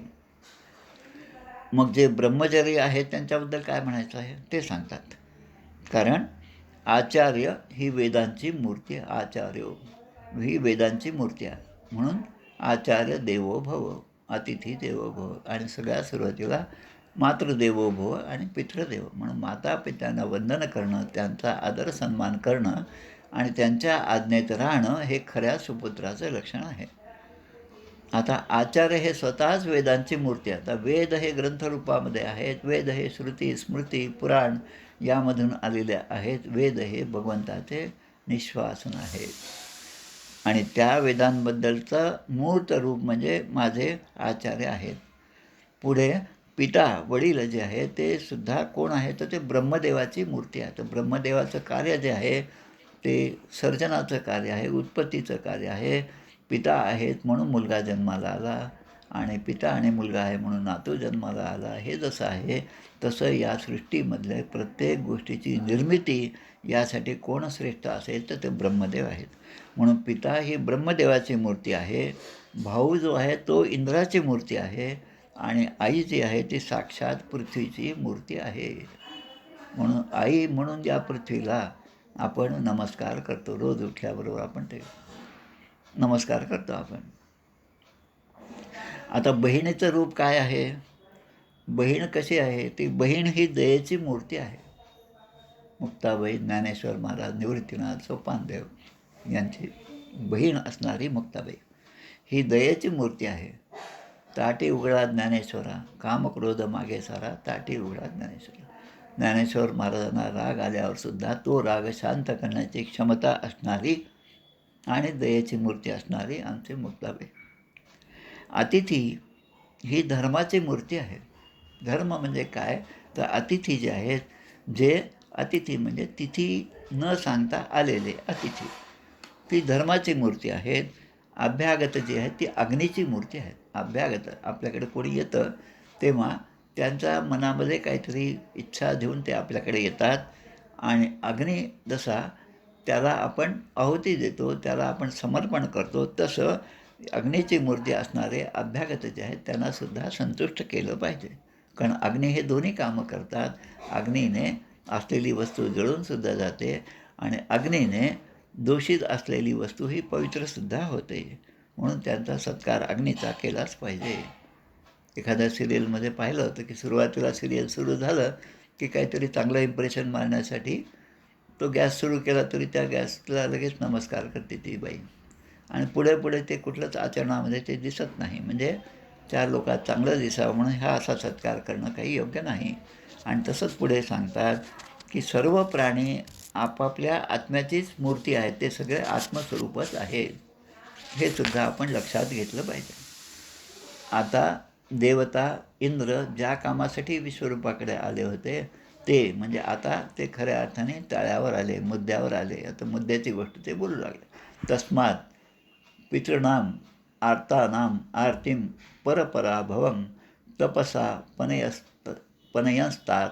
मग जे ब्रह्मचारी आहेत त्यांच्याबद्दल काय म्हणायचं आहे ते सांगतात. कारण आचार्य ही वेदांची मूर्ती, आचार्यो ही वेदांची मूर्ती आहे. म्हणून आचार्य देवो भव, अतिथी देवो भव, आणि सगळ्या सुरुवातीला मातृदेवो भव आणि पितृदेव. म्हणून माता पित्यांना वंदन करणं, त्यांचा आदर सन्मान करणं आणि त्यांच्या आज्ञेत राहणं हे खऱ्या सुपुत्राचं लक्षण आहे. आता आचार्य हे स्वतःच वेदांची मूर्ती आहे. आता वेद हे ग्रंथरूपामध्ये आहेत. वेद हे श्रुती स्मृती पुराण यामधून आलेले आहेत. वेद हे भगवंताचे निश्वासन आहेत आणि त्या वेदांबद्दलचं मूर्त रूप म्हणजे माझे आचार्य आहेत. पुढे पिता वडील जे आहे ते सुद्धा कोण आहे, तर ते ब्रह्मदेवाची मूर्ती आहे. तर ब्रह्मदेवाचं कार्य जे आहे ते सर्जनाचं कार्य आहे, उत्पत्तीचं कार्य आहे. पिता आहेत म्हणून मुलगा जन्माला आला आणि पिता आणि मुलगा आहे म्हणून नातू जन्माला आला. हे जसं आहे तसं या सृष्टीमधले प्रत्येक गोष्टीची निर्मिती यासाठी कोण श्रेष्ठ असेल तर ते ब्रह्मदेव आहेत. म्हणून पिता ही ब्रह्मदेवाची मूर्ती आहे. भाऊ जो आहे तो इंद्राची मूर्ती आहे आणि आई जी आहे ती साक्षात पृथ्वीची मूर्ती आहे. म्हणून आई म्हणून या पृथ्वीला आपण नमस्कार करतो. रोज उठल्याबरोबर आपण ते नमस्कार करतो आपण. आता बहिणीचं रूप काय आहे, बहीण कशी आहे, ती बहीण ही दयेची मूर्ती आहे. मुक्ताबाई, ज्ञानेश्वर महाराज, निवृत्तीनाथ, सोपानदेव यांची बहीण असणारी मुक्ताबाई ही दयेची मूर्ती आहे. ताटी उघडा ज्ञानेश्वरा, कामक्रोध मागे सारा, ताटी उघडा ज्ञानेश्वरा. ज्ञानेश्वर महाराजांना राग आल्यावर सुद्धा तो राग शांत करण्याची क्षमता असणारी आणि दयेची मूर्ती असणारी आमची मुक्ताबाई. अतिथी ही धर्माची मूर्ती आहे. धर्म म्हणजे काय, तर अतिथी जे आहेत, जे अतिथी म्हणजे तिथी न सांगता आलेले अतिथी, ती धर्माची मूर्ती आहेत. अभ्यागत जी आहे ती अग्नीची मूर्ती आहे. अभ्यागत आपल्याकडे कोणी येतं तेव्हा त्यांच्या मनामध्ये काहीतरी इच्छा देऊन ते आपल्याकडे येतात आणि अग्नी जसा त्याला आपण आहुती देतो, त्याला आपण समर्पण करतो, तसं अग्नीची मूर्ती असणारे अभ्यागत जे आहेत त्यांनासुद्धा संतुष्ट केलं पाहिजे. कारण अग्नी हे दोन्ही कामं करतात. अग्नीने असलेली वस्तू जळूनसुद्धा जाते आणि अग्नीने दूषित असलेली वस्तू ही पवित्रसुद्धा होते. म्हणून त्यांचा सत्कार अग्नीचा केलाच पाहिजे. एखाद्या सिरियलमध्ये पाहिलं होतं की सुरुवातीला सिरियल सुरू झालं की काहीतरी चांगलं इम्प्रेशन मारण्यासाठी तो गॅस सुरू केला तरी त्या गॅसला लगेच नमस्कार करते ती बाई आणि पुढे पुढे ते कुठलंच आचरणामध्ये ते दिसत नाही. म्हणजे त्या लोकात चांगलं दिसावं म्हणून हा असा सत्कार करणं काही योग्य नाही. आणि तसंच पुढे सांगतात की सर्व प्राणी आपापल्या आत्म्याचीच मूर्ती आहेत, ते सगळे आत्मस्वरूपच आहेत. हे सुद्धा आपण लक्षात घेतलं पाहिजे. आता देवता इंद्र ज्या कामासाठी विश्वरूपाकडे आले होते ते म्हणजे आता ते खऱ्या अर्थाने तळ्यावर आले, मुद्द्यावर आले. आता मुद्द्याची गोष्ट ते बोलू लागले. तस्मात पितॄणाम आर्तानाम आरतीम परपराभवम तपसा पनयस्तात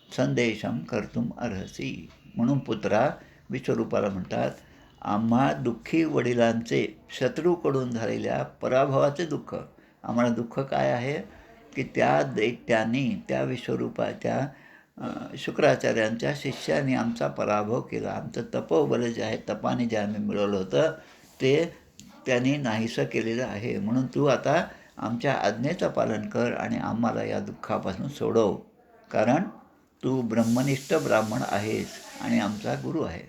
संदेशम कर्तुम अर्हसी. म्हणून पुत्रा विश्वरूपाला म्हणतात, आम्हा दुःखी वडिलांचे शत्रूकडून झालेल्या पराभवाचे दुःख. आम्हाला दुःख काय आहे की त्या दैत्याने, त्या विश्वरूपाच्या शुक्राचार्यांच्या शिष्याने आमचा पराभव केला. आमचं तपोबल जे आहे, तपाने जे आम्ही मिळवलं होतं ते त्यांनी नाहीसं केलेलं आहे. म्हणून तू आता आमच्या आज्ञेचं पालन कर आणि आम्हाला या दुःखापासून सोडव, कारण तू ब्रह्मनिष्ठ ब्राह्मण आहेस आणि आमचा गुरु आहे.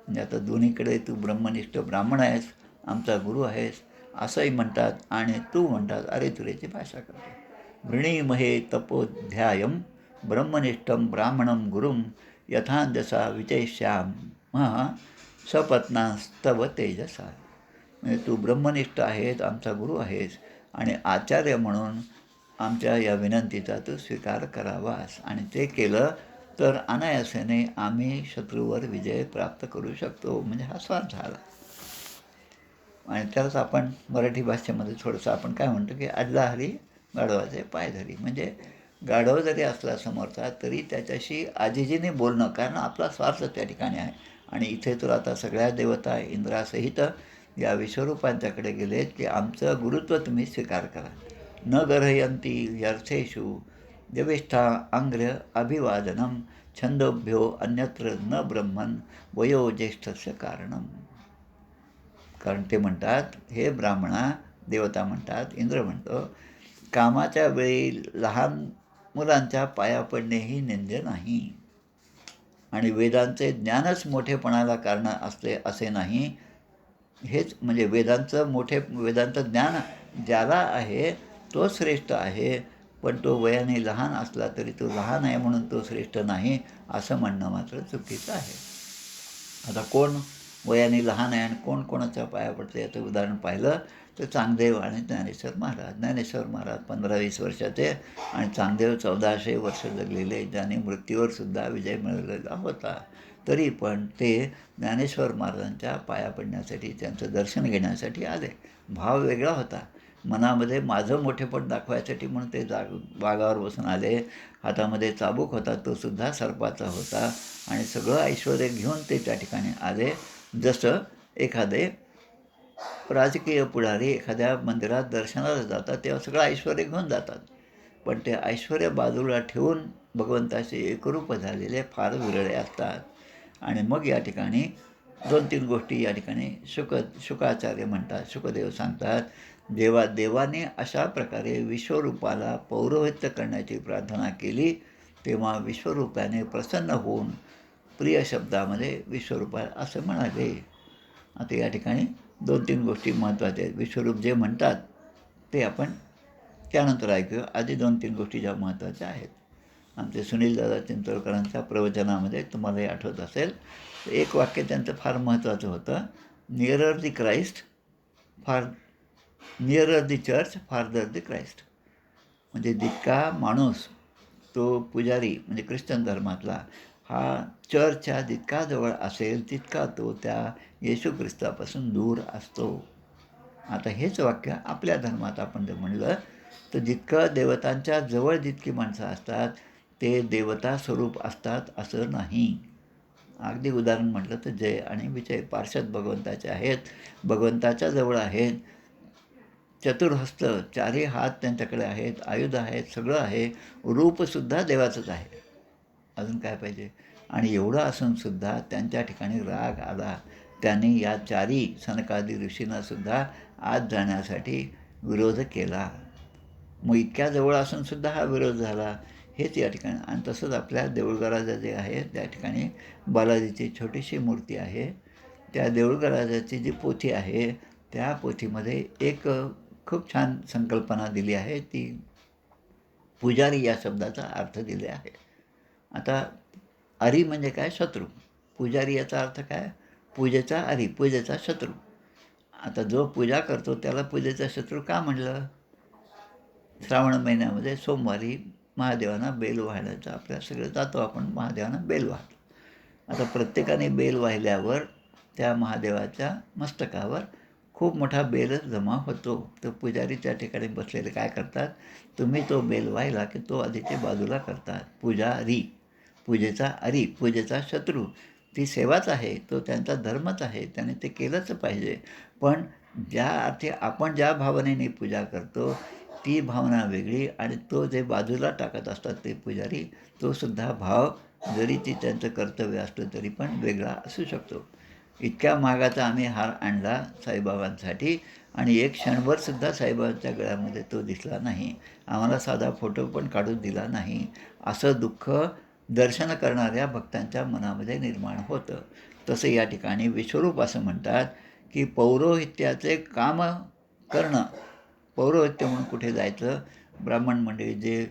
म्हणजे आता दोन्हीकडे तू ब्रह्मनिष्ठ ब्राह्मण आहेस, आमचा गुरु आहेस असंही म्हणतात आणि तू म्हणतात अरे तुरेची भाषा करतो. वृणीमहे तपोध्यायम ब्रह्मनिष्ठम ब्राह्मणम गुरुम यथांजसा विजयश्याम सपत्नास्तव तेजसा. म्हणजे तू ब्रह्मनिष्ठ आहेस, आमचा गुरु आहेस आणि आचार्य म्हणून आमच्या या विनंतीचा तू स्वीकार करावास, आणि ते केलं तर अनायासेने आम्ही शत्रूवर विजय प्राप्त करू शकतो. म्हणजे हा स्वार्थ झाला. आणि त्यालाच आपण मराठी भाषेमध्ये थोडंसं आपण काय म्हणतो की अडला हरी गाढवाचे पाय धरी. म्हणजे गाढव जरी असला समोरचा तरी त्याच्याशी आजिजीने बोलणं, कारण आपला स्वार्थ त्या ठिकाणी आहे. आणि इथे तर आता सगळ्या देवता इंद्रासहित या विश्वरूपांच्याकडे गेलेत की आमचं गुरुत्व तुम्ही स्वीकार करा. न गर्हयंती यर्थेषु जविष्ठा आंग्र्य अभिवादनम छंदोभ्यो अन्यत्र न ब्रह्मन वयो ज्येष्ठस्य कारणम. कारण ते म्हणतात, हे ब्राह्मणा, देवता म्हणतात, इंद्र म्हणतो, कामाच्या वेळी लहान मुलांच्या पाया पडणेही निंद्य नाही आणि वेदांचे ज्ञानच मोठेपणाला कारण असले असे नाही. हेच म्हणजे वेदांचं ज्ञान ज्याला आहे तो श्रेष्ठ आहे, पण तो वयाने लहान असला तरी तो लहान आहे म्हणून तो श्रेष्ठ नाही असं म्हणणं मात्र चुकीचं आहे. आता कोण वयाने लहान आहे आणि कोण कोणाच्या पाया पडतं याचं उदाहरण पाहिलं तर चांगदेव आणि ज्ञानेश्वर महाराज. ज्ञानेश्वर महाराज 15-20 वर्षाचे आणि चांगदेव 1400 वर्ष जगलेले, ज्याने मृत्यूवर सुद्धा विजय मिळवलेला होता. तरी पण ते ज्ञानेश्वर महाराजांच्या पाया पडण्यासाठी, त्यांचं दर्शन घेण्यासाठी आले. भाव वेगळा होता. मनामध्ये माझं मोठेपण दाखवायसाठी म्हणून ते बागावर बसून आले. हातामध्ये चाबूक होता, तो सुद्धा सर्पाचा होता आणि सगळं ऐश्वर घेऊन ते त्या ठिकाणी आले. जसं एखादे राजकीय पुढारी एखाद्या मंदिरात दर्शनाला जातात तेव्हा सगळं ऐश्वर घेऊन जातात, पण ते ऐश्वर बाजूला ठेवून भगवंताशी एकरूप झालेले फार विरळे असतात. आणि मग या ठिकाणी 2-3 गोष्टी या ठिकाणी शुकाचार्य म्हणतात, शुकदेव सांगतात. देवाने अशा प्रकारे विश्वरूपाला पौरोहित्य करण्याची प्रार्थना केली, तेव्हा विश्वरूपाने प्रसन्न होऊन प्रिय शब्दामध्ये विश्वरूपा असं म्हणाले. आता या ठिकाणी 2-3 गोष्टी महत्त्वाच्या आहेत. विश्वरूप जे म्हणतात ते आपण त्यानंतर ऐकूया. आधी 2-3 गोष्टी ज्या महत्त्वाच्या आहेत. आमचे सुनील दादा चिंचोळकरांच्या प्रवचनामध्ये तुम्हालाही आठवत असेल, एक वाक्य त्यांचं फार महत्त्वाचं होतं, निअरर दी क्राइस्ट फार निअरर दी चर्च फार्दर दी क्राइस्ट. म्हणजे जितका माणूस तो पुजारी म्हणजे ख्रिश्चन धर्मातला हा चर्चच्या जितका जवळ असेल तितका तो त्या येशू ख्रिस्तापासून दूर असतो. आता हेच वाक्य आपल्या धर्मात आपण जर म्हणलं तर जितकं देवतांच्या जवळ जितकी माणसं असतात ते देवता स्वरूप असतात असं नाही. अगदी उदाहरण म्हटलं तर जय आणि विजय पार्षद भगवंताचे आहेत, भगवंताच्या जवळ आहेत, चतुर्हस्त, 4ही हात त्यांच्याकडे आहेत, आयुध आहेत, सगळं आहे, रूपसुद्धा देवाचंच आहे. अजून काय पाहिजे? आणि एवढं असूनसुद्धा त्यांच्या ठिकाणी राग आला. त्यांनी या 4ही सनकादी ऋषींनासुद्धा आत जाण्यासाठी विरोध केला. मग इतक्या जवळ असूनसुद्धा हा विरोध झाला, हेच या ठिकाणी. आणि तसंच आपल्या देऊळगराजा जे आहे त्या ठिकाणी बालाजीची छोटीशी मूर्ती आहे. त्या देऊळगराजाची जी पोथी आहे त्या पोथीमध्ये एक खूप छान संकल्पना दिली आहे. ती पुजारी या शब्दाचा अर्थ दिले आहे. आता अरी म्हणजे काय? शत्रू. पुजारी याचा अर्थ काय? पूजेचा अरी, पूजेचा शत्रू. आता जो पूजा करतो त्याला पूजेचा शत्रू का म्हणलं? श्रावण महिन्यामध्ये सोमवारी महादेवांना बेल वाहिल्याचं आपल्या सगळं जातो आपण महादेवांना बेल वाहतो. आता प्रत्येकाने बेल वाहिल्यावर त्या महादेवाच्या मस्तकावर खूप मोठा बेलच जमा होतो. तर पुजारी त्या ठिकाणी बसलेले काय करतात? तुम्ही तो बेल वाहिला की तो आधी ते बाजूला करतात. पूजेचा अरी, पूजेचा शत्रू. ती सेवाच आहे, तो त्यांचा धर्मच आहे, त्याने ते केलंच पाहिजे. पण ज्या अर्थी आपण ज्या भावनेने पूजा करतो, ती भावना वेगळी आणि तो जे बाजूला टाकत असतात ते पुजारी, तो सुद्धा भाव जरी ती त्यांचं कर्तव्य असलं तरी पण वेगळा असू शकतो. इतक्या महागाचा आम्ही हार आणला साईबाबांसाठी आणि एक क्षणभरसुद्धा साईबाबांच्या गळ्यामध्ये तो दिसला नाही. आम्हाला साधा फोटो पण काढून दिला नाही. असं दुःख दर्शन करणाऱ्या भक्तांच्या मनामध्ये निर्माण होतं. तसं या ठिकाणी विश्वरूप असं म्हणतात, की पौरोहित्याचे काम करणं. पौरोहित्य म्हणून कुठे जायचं? ब्राह्मण मंडळी जे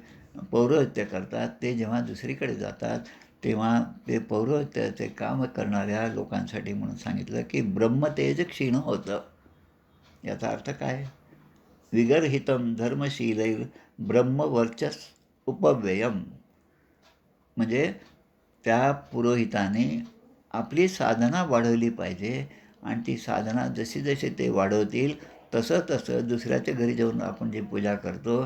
पौरोहित्य करतात ते जेव्हा दुसरीकडे जातात, तेव्हा ते पौरोहित्याचे काम करणाऱ्या लोकांसाठी म्हणून सांगितलं, की ब्रह्मतेज क्षीण होतं. याचा अर्थ काय? विगर्हितम धर्मशीलैर ब्रह्मवर्चस उपव्ययम. म्हणजे त्या पुरोहिताने आपली साधना वाढवली पाहिजे आणि ती साधना जशी जशी ते वाढवतील तसं तसं दुसऱ्याच्या घरी जाऊन आपण जी पूजा करतो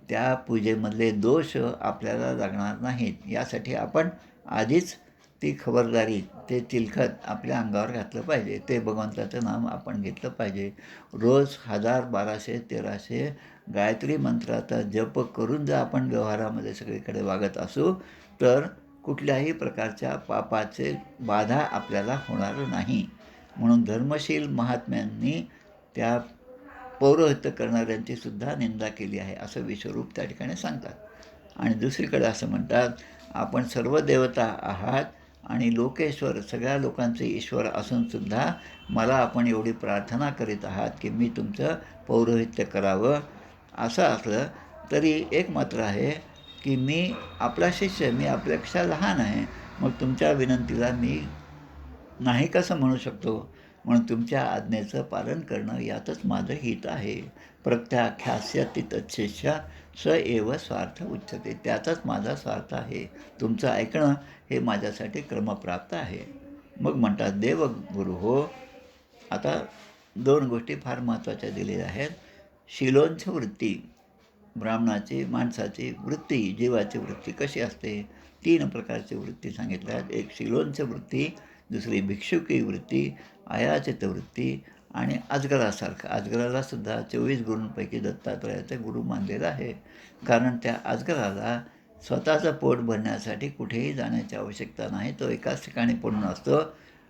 त्या पूजेमधले दोष आपल्याला लागणार नाहीत. यासाठी आपण आधीच ती खबरदारी, ते तिलखत आपल्या अंगावर घातलं पाहिजे. ते भगवंताचं नाम आपण घेतलं पाहिजे. रोज 1000, 1200, 1300 गायत्री मंत्राचा जप करून जर आपण व्यवहारामध्ये सगळीकडे वागत असू तर कुठल्याही प्रकारच्या पापाचे बाधा आपल्याला होणार नाही. म्हणून धर्मशील महात्म्यांनी त्या पौरोहित्य करणाऱ्यांची सुद्धा निंदा केली आहे असं विश्वरूप त्या ठिकाणी सांगतात. आणि दुसरीकडे असं म्हणतात, आपण सर्व देवता आहात आणि लोकेश्वर, सगळ्या लोकांचे ईश्वर असूनसुद्धा मला आपण एवढी प्रार्थना करीत आहात की मी तुमचं पौरोहित्य करावं. असं असलं तरी एक मात्र आहे की मी आपला शिष्य, मी आपल्यापेक्षा लहान आहे, मग तुमच्या विनंतीला मी नाही कसं म्हणू शकतो? म्हणून तुमच्या आज्ञेचं पालन करणं यातच माझं हित आहे. प्रत्याख्यास्यति तच्छिष्य स एव स्वार्थ उच्यते. त्यातच माझा स्वार्थ आहे. तुमचं ऐकणं हे माझ्यासाठी क्रमप्राप्त आहे. मग म्हणतात देवगुरु हो. आता 2 गोष्टी फार महत्त्वाच्या दिलेल्या आहेत. शीलोंच वृत्ती, ब्राह्मणाची, माणसाची वृत्ती, जीवाची वृत्ती कशी असते? 3 प्रकारची वृत्ती सांगितल्यात. एक शीलोंच वृत्ती, दुसरी भिक्षुकी वृत्ती, अयाचित वृत्ती आणि अजगरासारखं. अजगराला सुद्धा 24 गुरूंपैकी दत्तात्रयाचे गुरु मानलेलं आहे. कारण त्या अजगराला स्वतःचं पोट भरण्यासाठी कुठेही जाण्याची आवश्यकता नाही. तो एकाच ठिकाणी पडून असतो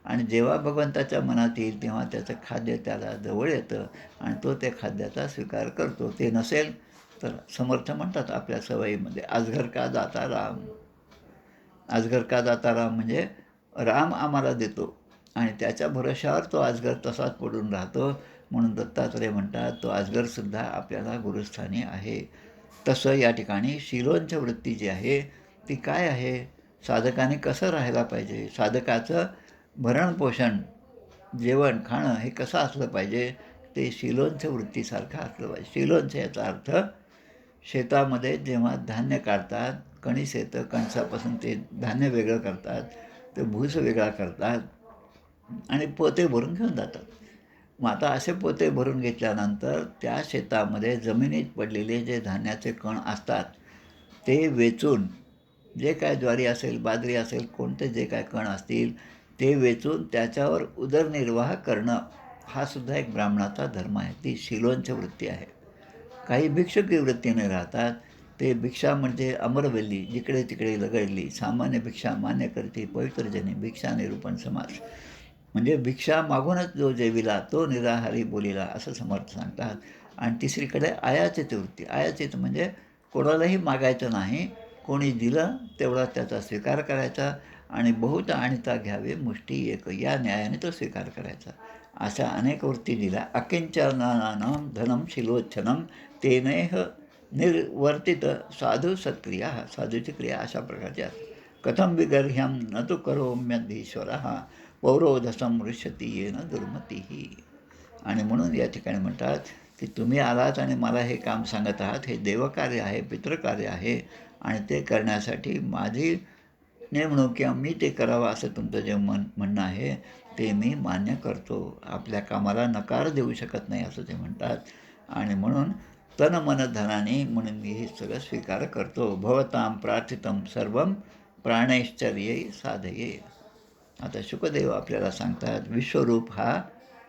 आणि जेव्हा भगवंताच्या मनात येईल तेव्हा त्याचं खाद्य त्याला जवळ येतं आणि तो त्या खाद्याचा स्वीकार करतो. ते नसेल तर समर्थ म्हणतात आपल्या सवयीमध्ये, अजगर का दाता राम. अजगर का दाता राम म्हणजे राम आम्हाला देतो आणि त्याच्या भरोशावर तो अजगर तसाच पडून राहतो. म्हणून दत्तात्रय म्हणतात तो अजगरसुद्धा आपल्याला गुरुस्थानी आहे. तसं या ठिकाणी शीलोंच वृत्ती जी आहे ती काय आहे? साधकाने कसं राहायला पाहिजे? साधकाचं भरणपोषण, जेवण खाणं हे कसं असलं पाहिजे? ते शीलोंच वृत्तीसारखं असलं पाहिजे. शीलोंच याचा अर्थ शेतामध्ये जेव्हा धान्य काढतात, कणीस येतं, कणसापासून ते धान्य वेगळं करतात, ते भूस वेगळा करतात आणि पोते भरून घेऊन जातात. मग आता असे पोते भरून घेतल्यानंतर त्या शेतामध्ये जमिनीत पडलेले जे धान्याचे कण असतात ते वेचून, जे काय ज्वारी असेल, बाजरी असेल, कोणते जे काय कण असतील ते वेचून त्याच्यावर उदरनिर्वाह करणं हा सुद्धा एक ब्राह्मणाचा धर्म आहे. ती शीलोंच वृत्ती आहे. काही भिक्षुकी वृत्तीने राहतात. ते भिक्षा म्हणजे अमरवल्ली, जिकडे तिकडे लगडली, सामान्य भिक्षा मान्य करते पवित्रजनी, भिक्षा निरूपण समास. म्हणजे भिक्षा मागूनच जो जेविला तो निराहारी बोलिला असं समर्थ सांगतात. आणि तिसरीकडे अयाचित वृत्ती. अयाचित म्हणजे कोणालाही मागायचं नाही, कोणी दिलं तेवढा त्याचा स्वीकार करायचा आणि बहुत आणता घ्यावे मुष्टी एक, या न्यायाने तो स्वीकार करायचा. अशा अनेक वृत्ती दिल्या. अकिंचनानां धनं शिलोच्छनं तेनेह निर्वर्तित साधू सत्क्रिया. साधूची क्रिया अशा प्रकारची असते. कथम विगर्ह्यं न तु करोम्यधीश्वरः पौरोधसं मृष्यती येन दुर्मतीही. आणि म्हणून या ठिकाणी म्हणतात की तुम्ही आलात आणि मला हे काम सांगत आहात, हे देवकार्य आहे, पितृकार्य आहे आणि ते करण्यासाठी माझी नेमणूक किंवा मी ते करावं असं तुमचं जे म्हणणं आहे ते मी मान्य करतो. आपल्या कामाला नकार देऊ शकत नाही असं ते म्हणतात. आणि म्हणून तन मन धनाने म्हणून मी हे सगळं स्वीकार करतो. भवतां प्रार्थितं सर्वं प्राणैश्चर्ये साधये. आता शुकदेव आपल्याला सांगतात, विश्वरूप हा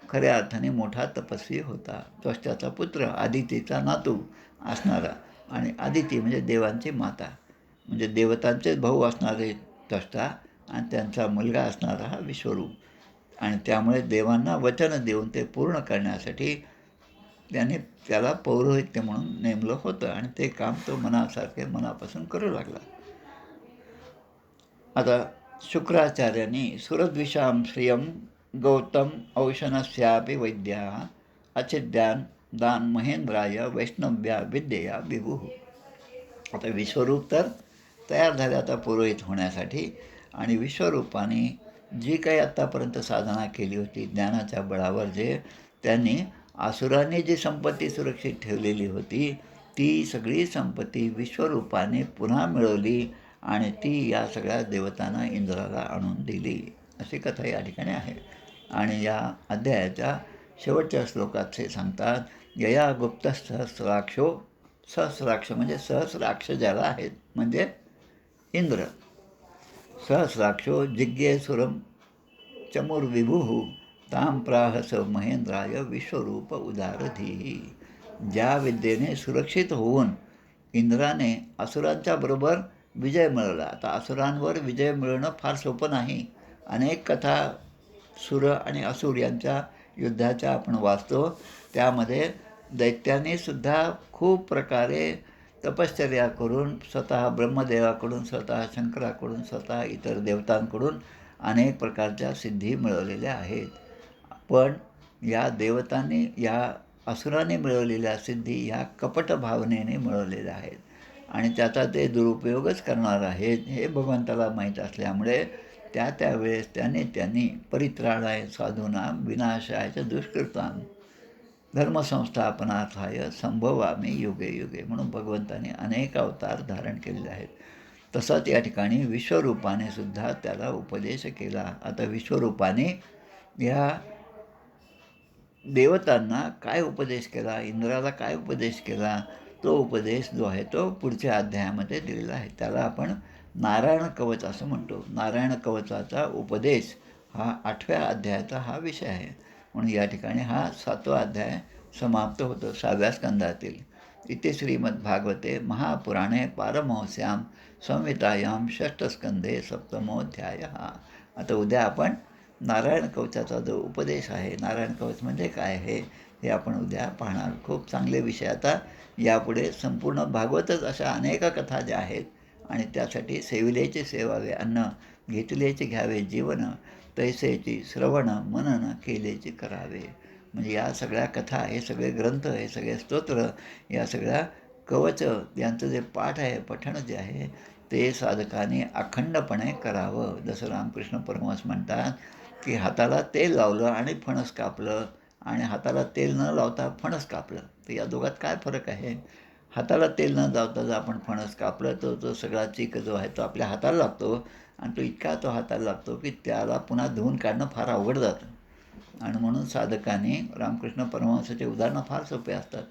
खऱ्या अर्थाने मोठा तपस्वी होता. त्वष्ट्याचा पुत्र, आदितीचा नातू असणारा, आणि आदिती म्हणजे देवांची माता, म्हणजे देवतांचेच भाऊ असणारे त्वष्टा आणि त्यांचा मुलगा असणारा हा विश्वरूप. आणि त्यामुळे देवांना वचन देऊन ते पूर्ण करण्यासाठी त्याने त्याला पौरोहित्य म्हणून नेमलं होतं आणि ते काम तो मनापासून करू लागला. आता शुक्राचार्यांनी सुरद्विषां श्रियं गौतम औशनस्यापि वैद्या अचिद्यान दान महेंद्राय वैष्णव्या विद्येया विभू. आता विश्वरूप तर तयार झाले आता पुरोहित होण्यासाठी, आणि विश्वरूपाने जी काही आत्तापर्यंत साधना केली होती ज्ञानाच्या बळावर, जे त्यांनी असुरांनी जी संपत्ती सुरक्षित ठेवलेली होती ती सगळी संपत्ती विश्वरूपाने पुन्हा मिळवली आणि ती या सगळ्या देवतांना इंद्राला आणून दिली, अशी कथा या ठिकाणी आहे. आणि या अध्यायाच्या शेवटच्या श्लोकात ते सांगतात, यया गुप्त सहस्राक्षो, सहस्राक्ष म्हणजे सहस्राक्ष ज्याला आहेत म्हणजे इंद्र, सहस्राक्षो जिज्ञेसुरम चमुर्विभू ताम प्राहस महेंद्राय विश्वरूप उदारधीही. ज्या विद्येने सुरक्षित होऊन इंद्राने असुरांच्या बरोबर विजय मिळवला. आता असुरांवर विजय मिळवणं फार सोपं नाही. अनेक कथा सुर आणि असुर यांच्या युद्धाच्या आपण वाचतो. त्यामध्ये दैत्यांनी सुद्धा खूप प्रकारे तपश्चर्या करून, स्वतः ब्रह्मदेवाकडून, स्वतः शंकराकडून, स्वतः इतर देवतांकडून अनेक प्रकारच्या सिद्धी मिळवलेल्या आहेत. पण या देवतांनी, या असुराने मिळवलेल्या सिद्धी ह्या कपट भावनेने मिळवलेल्या आहेत आणि त्याचा ते दुरुपयोगच करणार आहेत हे भगवंताला माहीत असल्यामुळे त्यावेळेस त्यांनी परित्राणाय साधूनां विनाशाय च दुष्कृतां धर्मसंस्थापनार्थाय संभवामी युगे युगे म्हणून भगवंताने अनेक अवतार धारण केलेले आहेत. तसाच या ठिकाणी विश्वरूपाने सुद्धा त्याला उपदेश केला. आता विश्वरूपाने ह्या देवतांना काय उपदेश केला, इंद्राला काय उपदेश केला, तो उपदेश जो आहे तो पुढच्या अध्यायामध्ये दिलेला आहे. त्याला आपण नारायण कवच असं म्हणतो. नारायण कवचाचा उपदेश हा 8व्या अध्यायाचा हा विषय आहे. म्हणून या ठिकाणी हा 7वा अध्याय समाप्त होतो 6व्या स्कंदातील. इथे श्रीमद्भागवते महापुराणे पारमहंस्यां संहितायां षष्ठस्कंधे सप्तमोऽध्याय. आता उद्या आपण नारायण कवचाचा जो उपदेश आहे, नारायण कवच म्हणजे काय आहे हे आपण उद्या पाहणार. खूप चांगले विषय. आता यापुढे संपूर्ण भागवतच अशा अनेक कथा ज्या आहेत आणि त्यासाठी सेविलेचे सेवावे अन्न, घेतलेचे घ्यावे जीवन, तैसेची श्रवण मनन केलेचे करावे. म्हणजे या सगळ्या कथा, हे सगळे ग्रंथ, हे सगळे स्तोत्र, या सगळ्या कवच यांचं जे पाठ आहे, पठण जे आहे ते साधकाने अखंडपणे करावं. जसं रामकृष्ण परमहंस म्हणतात की हाताला तेल लावलं आणि फणस कापलं आणि हाताला तेल न लावता फणस कापलं, तर या दोघात काय फरक आहे? हाताला तेल न लावता जर आपण फणस कापलं तर तो सगळा चीक जो आहे तो आपल्या हाताला लागतो आणि तो इतका तो हाताला लागतो की त्याला पुन्हा धुवून काढणं फार अवघड जातं. आणि म्हणून साधकांनी, रामकृष्ण परमहंसाचे उदाहरणं फार सोपे असतात.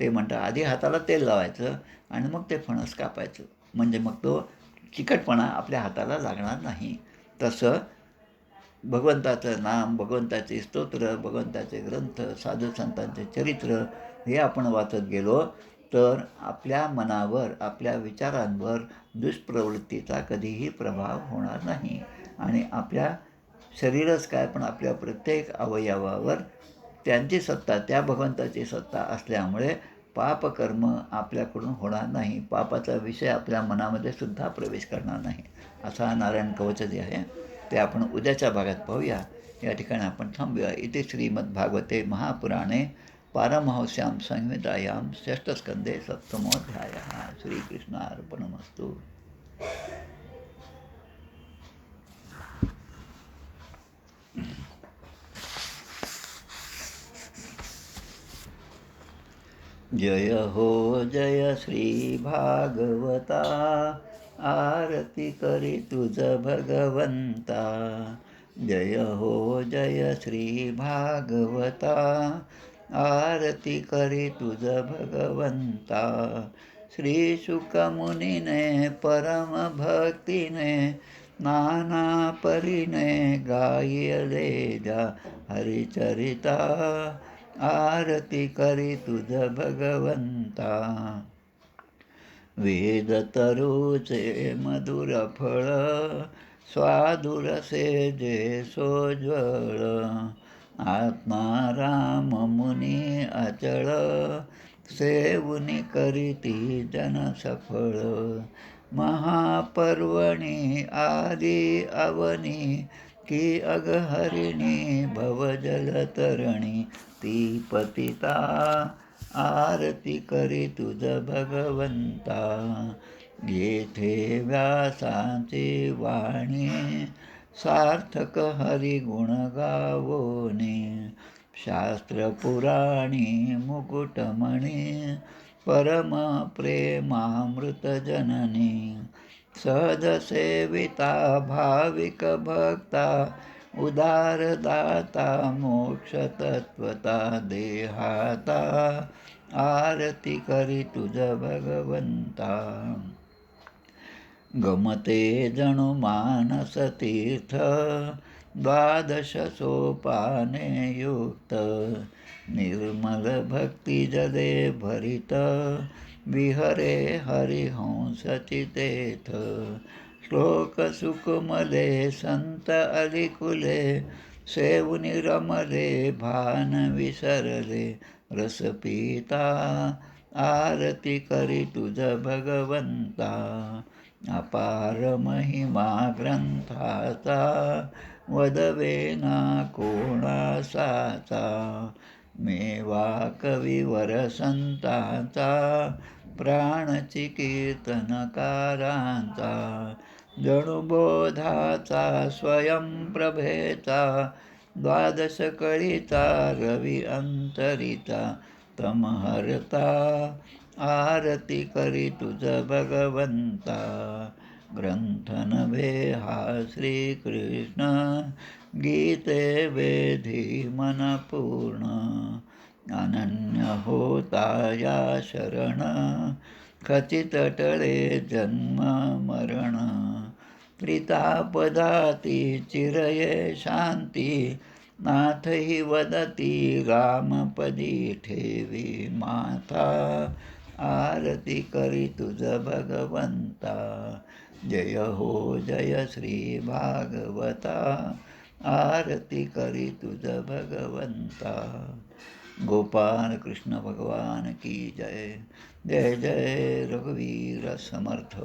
ते म्हणतात आधी हाताला तेल लावायचं आणि मग ते फणस कापायचं, म्हणजे मग तो चिकटपणा आपल्या हाताला लागणार नाही. तसं भगवंताचं नाम, भगवंताचे स्तोत्र, भगवंताचे ग्रंथ, साधू संतांचे चरित्र हे आपण वाचत गेलो तर आपल्या मनावर, आपल्या विचारांवर दुष्प्रवृत्तीचा कधीही प्रभाव होणार नाही आणि आपल्या शरीरच काय पण आपल्या प्रत्येक अवयवावर त्यांची सत्ता, त्या भगवंताची सत्ता असल्यामुळे पापकर्म आपल्याकडून होणार नाही. पापाचा विषय आपल्या मनामध्ये सुद्धा प्रवेश करणार नाही. असा नारायण कवच जे आहे ते आपण उद्याच्या भागात पाहूया. या ठिकाणी आपण थांबूया. इथे श्रीमद्भागवते महापुराणे पारमहंस्यां संहितायां षष्ठस्कंधे सप्तमोऽध्यायः. श्रीकृष्णार्पणमस्तु. जय हो जय श्री भागवता, आरती करी तुझ भगवंता. जय हो जय श्री भागवता, आरती करी तुझ भगवंता. श्री शुक मुनीने परम भक्तीने नाना परीने गायले जा हरिचरिता, आरती करी तुझ भगवंता. वेद तरुचे मधुर फळ, स्वादुरसे जे सोज्वळ. आत्माराम मुनी अचळ, सेवुनी करीती जन सफळ. महापर्वणी आदि अवनी, की अगहरिणी भवजलतरणी. ती पतिता आरती करी तुझ भगवंता. येथे व्यासांची वाणी, सार्थक हरिगुण गावोनी. शास्त्र पुराणी मुकुटमणी, परम प्रेमामृत जननी. सहज सेविता भाविक भक्ता, उदारदाता मोक्ष तत्वता. देहाता आरती करी तुझ भगवंता. गमते जणू मानस तीर्थ, द्वादश सोपाने युक्त. निर्मल भक्ती जले भरित, विहरे हरिहंस चितेथ. श्लोक सुकुमले संत अलिकुले, सेवुनी रमले भान विसरले. रसपीता आरती करी तुझ भगवंता. अपार महिमा ग्रंथाचा, वदवेना कोणासाचा. मेवा कविवर संतांचा, प्राणची कीर्तनकारांचा. जणू बोधाचा स्वयंप्रभेचा, द्वादश कळीचा रवी अंतरीचा. तमहरता आरती करी तुझ भगवंता. ग्रंथ नभे हा श्रीकृष्ण, गीते वेधी मन पूर्ण. अनन्य होता या शरण, खचित टळे जन्म मरण. त्रितापदाती चिरये शांती, नाथ ही वदती रामपदी ठेवी माथा. आरती करी तुझ भगवंता. जय हो जय श्री भागवता, आरती करी तुझ भगवंता. गोपाल कृष्ण भगवान की जय. जय जय रघुवीर समर्थ.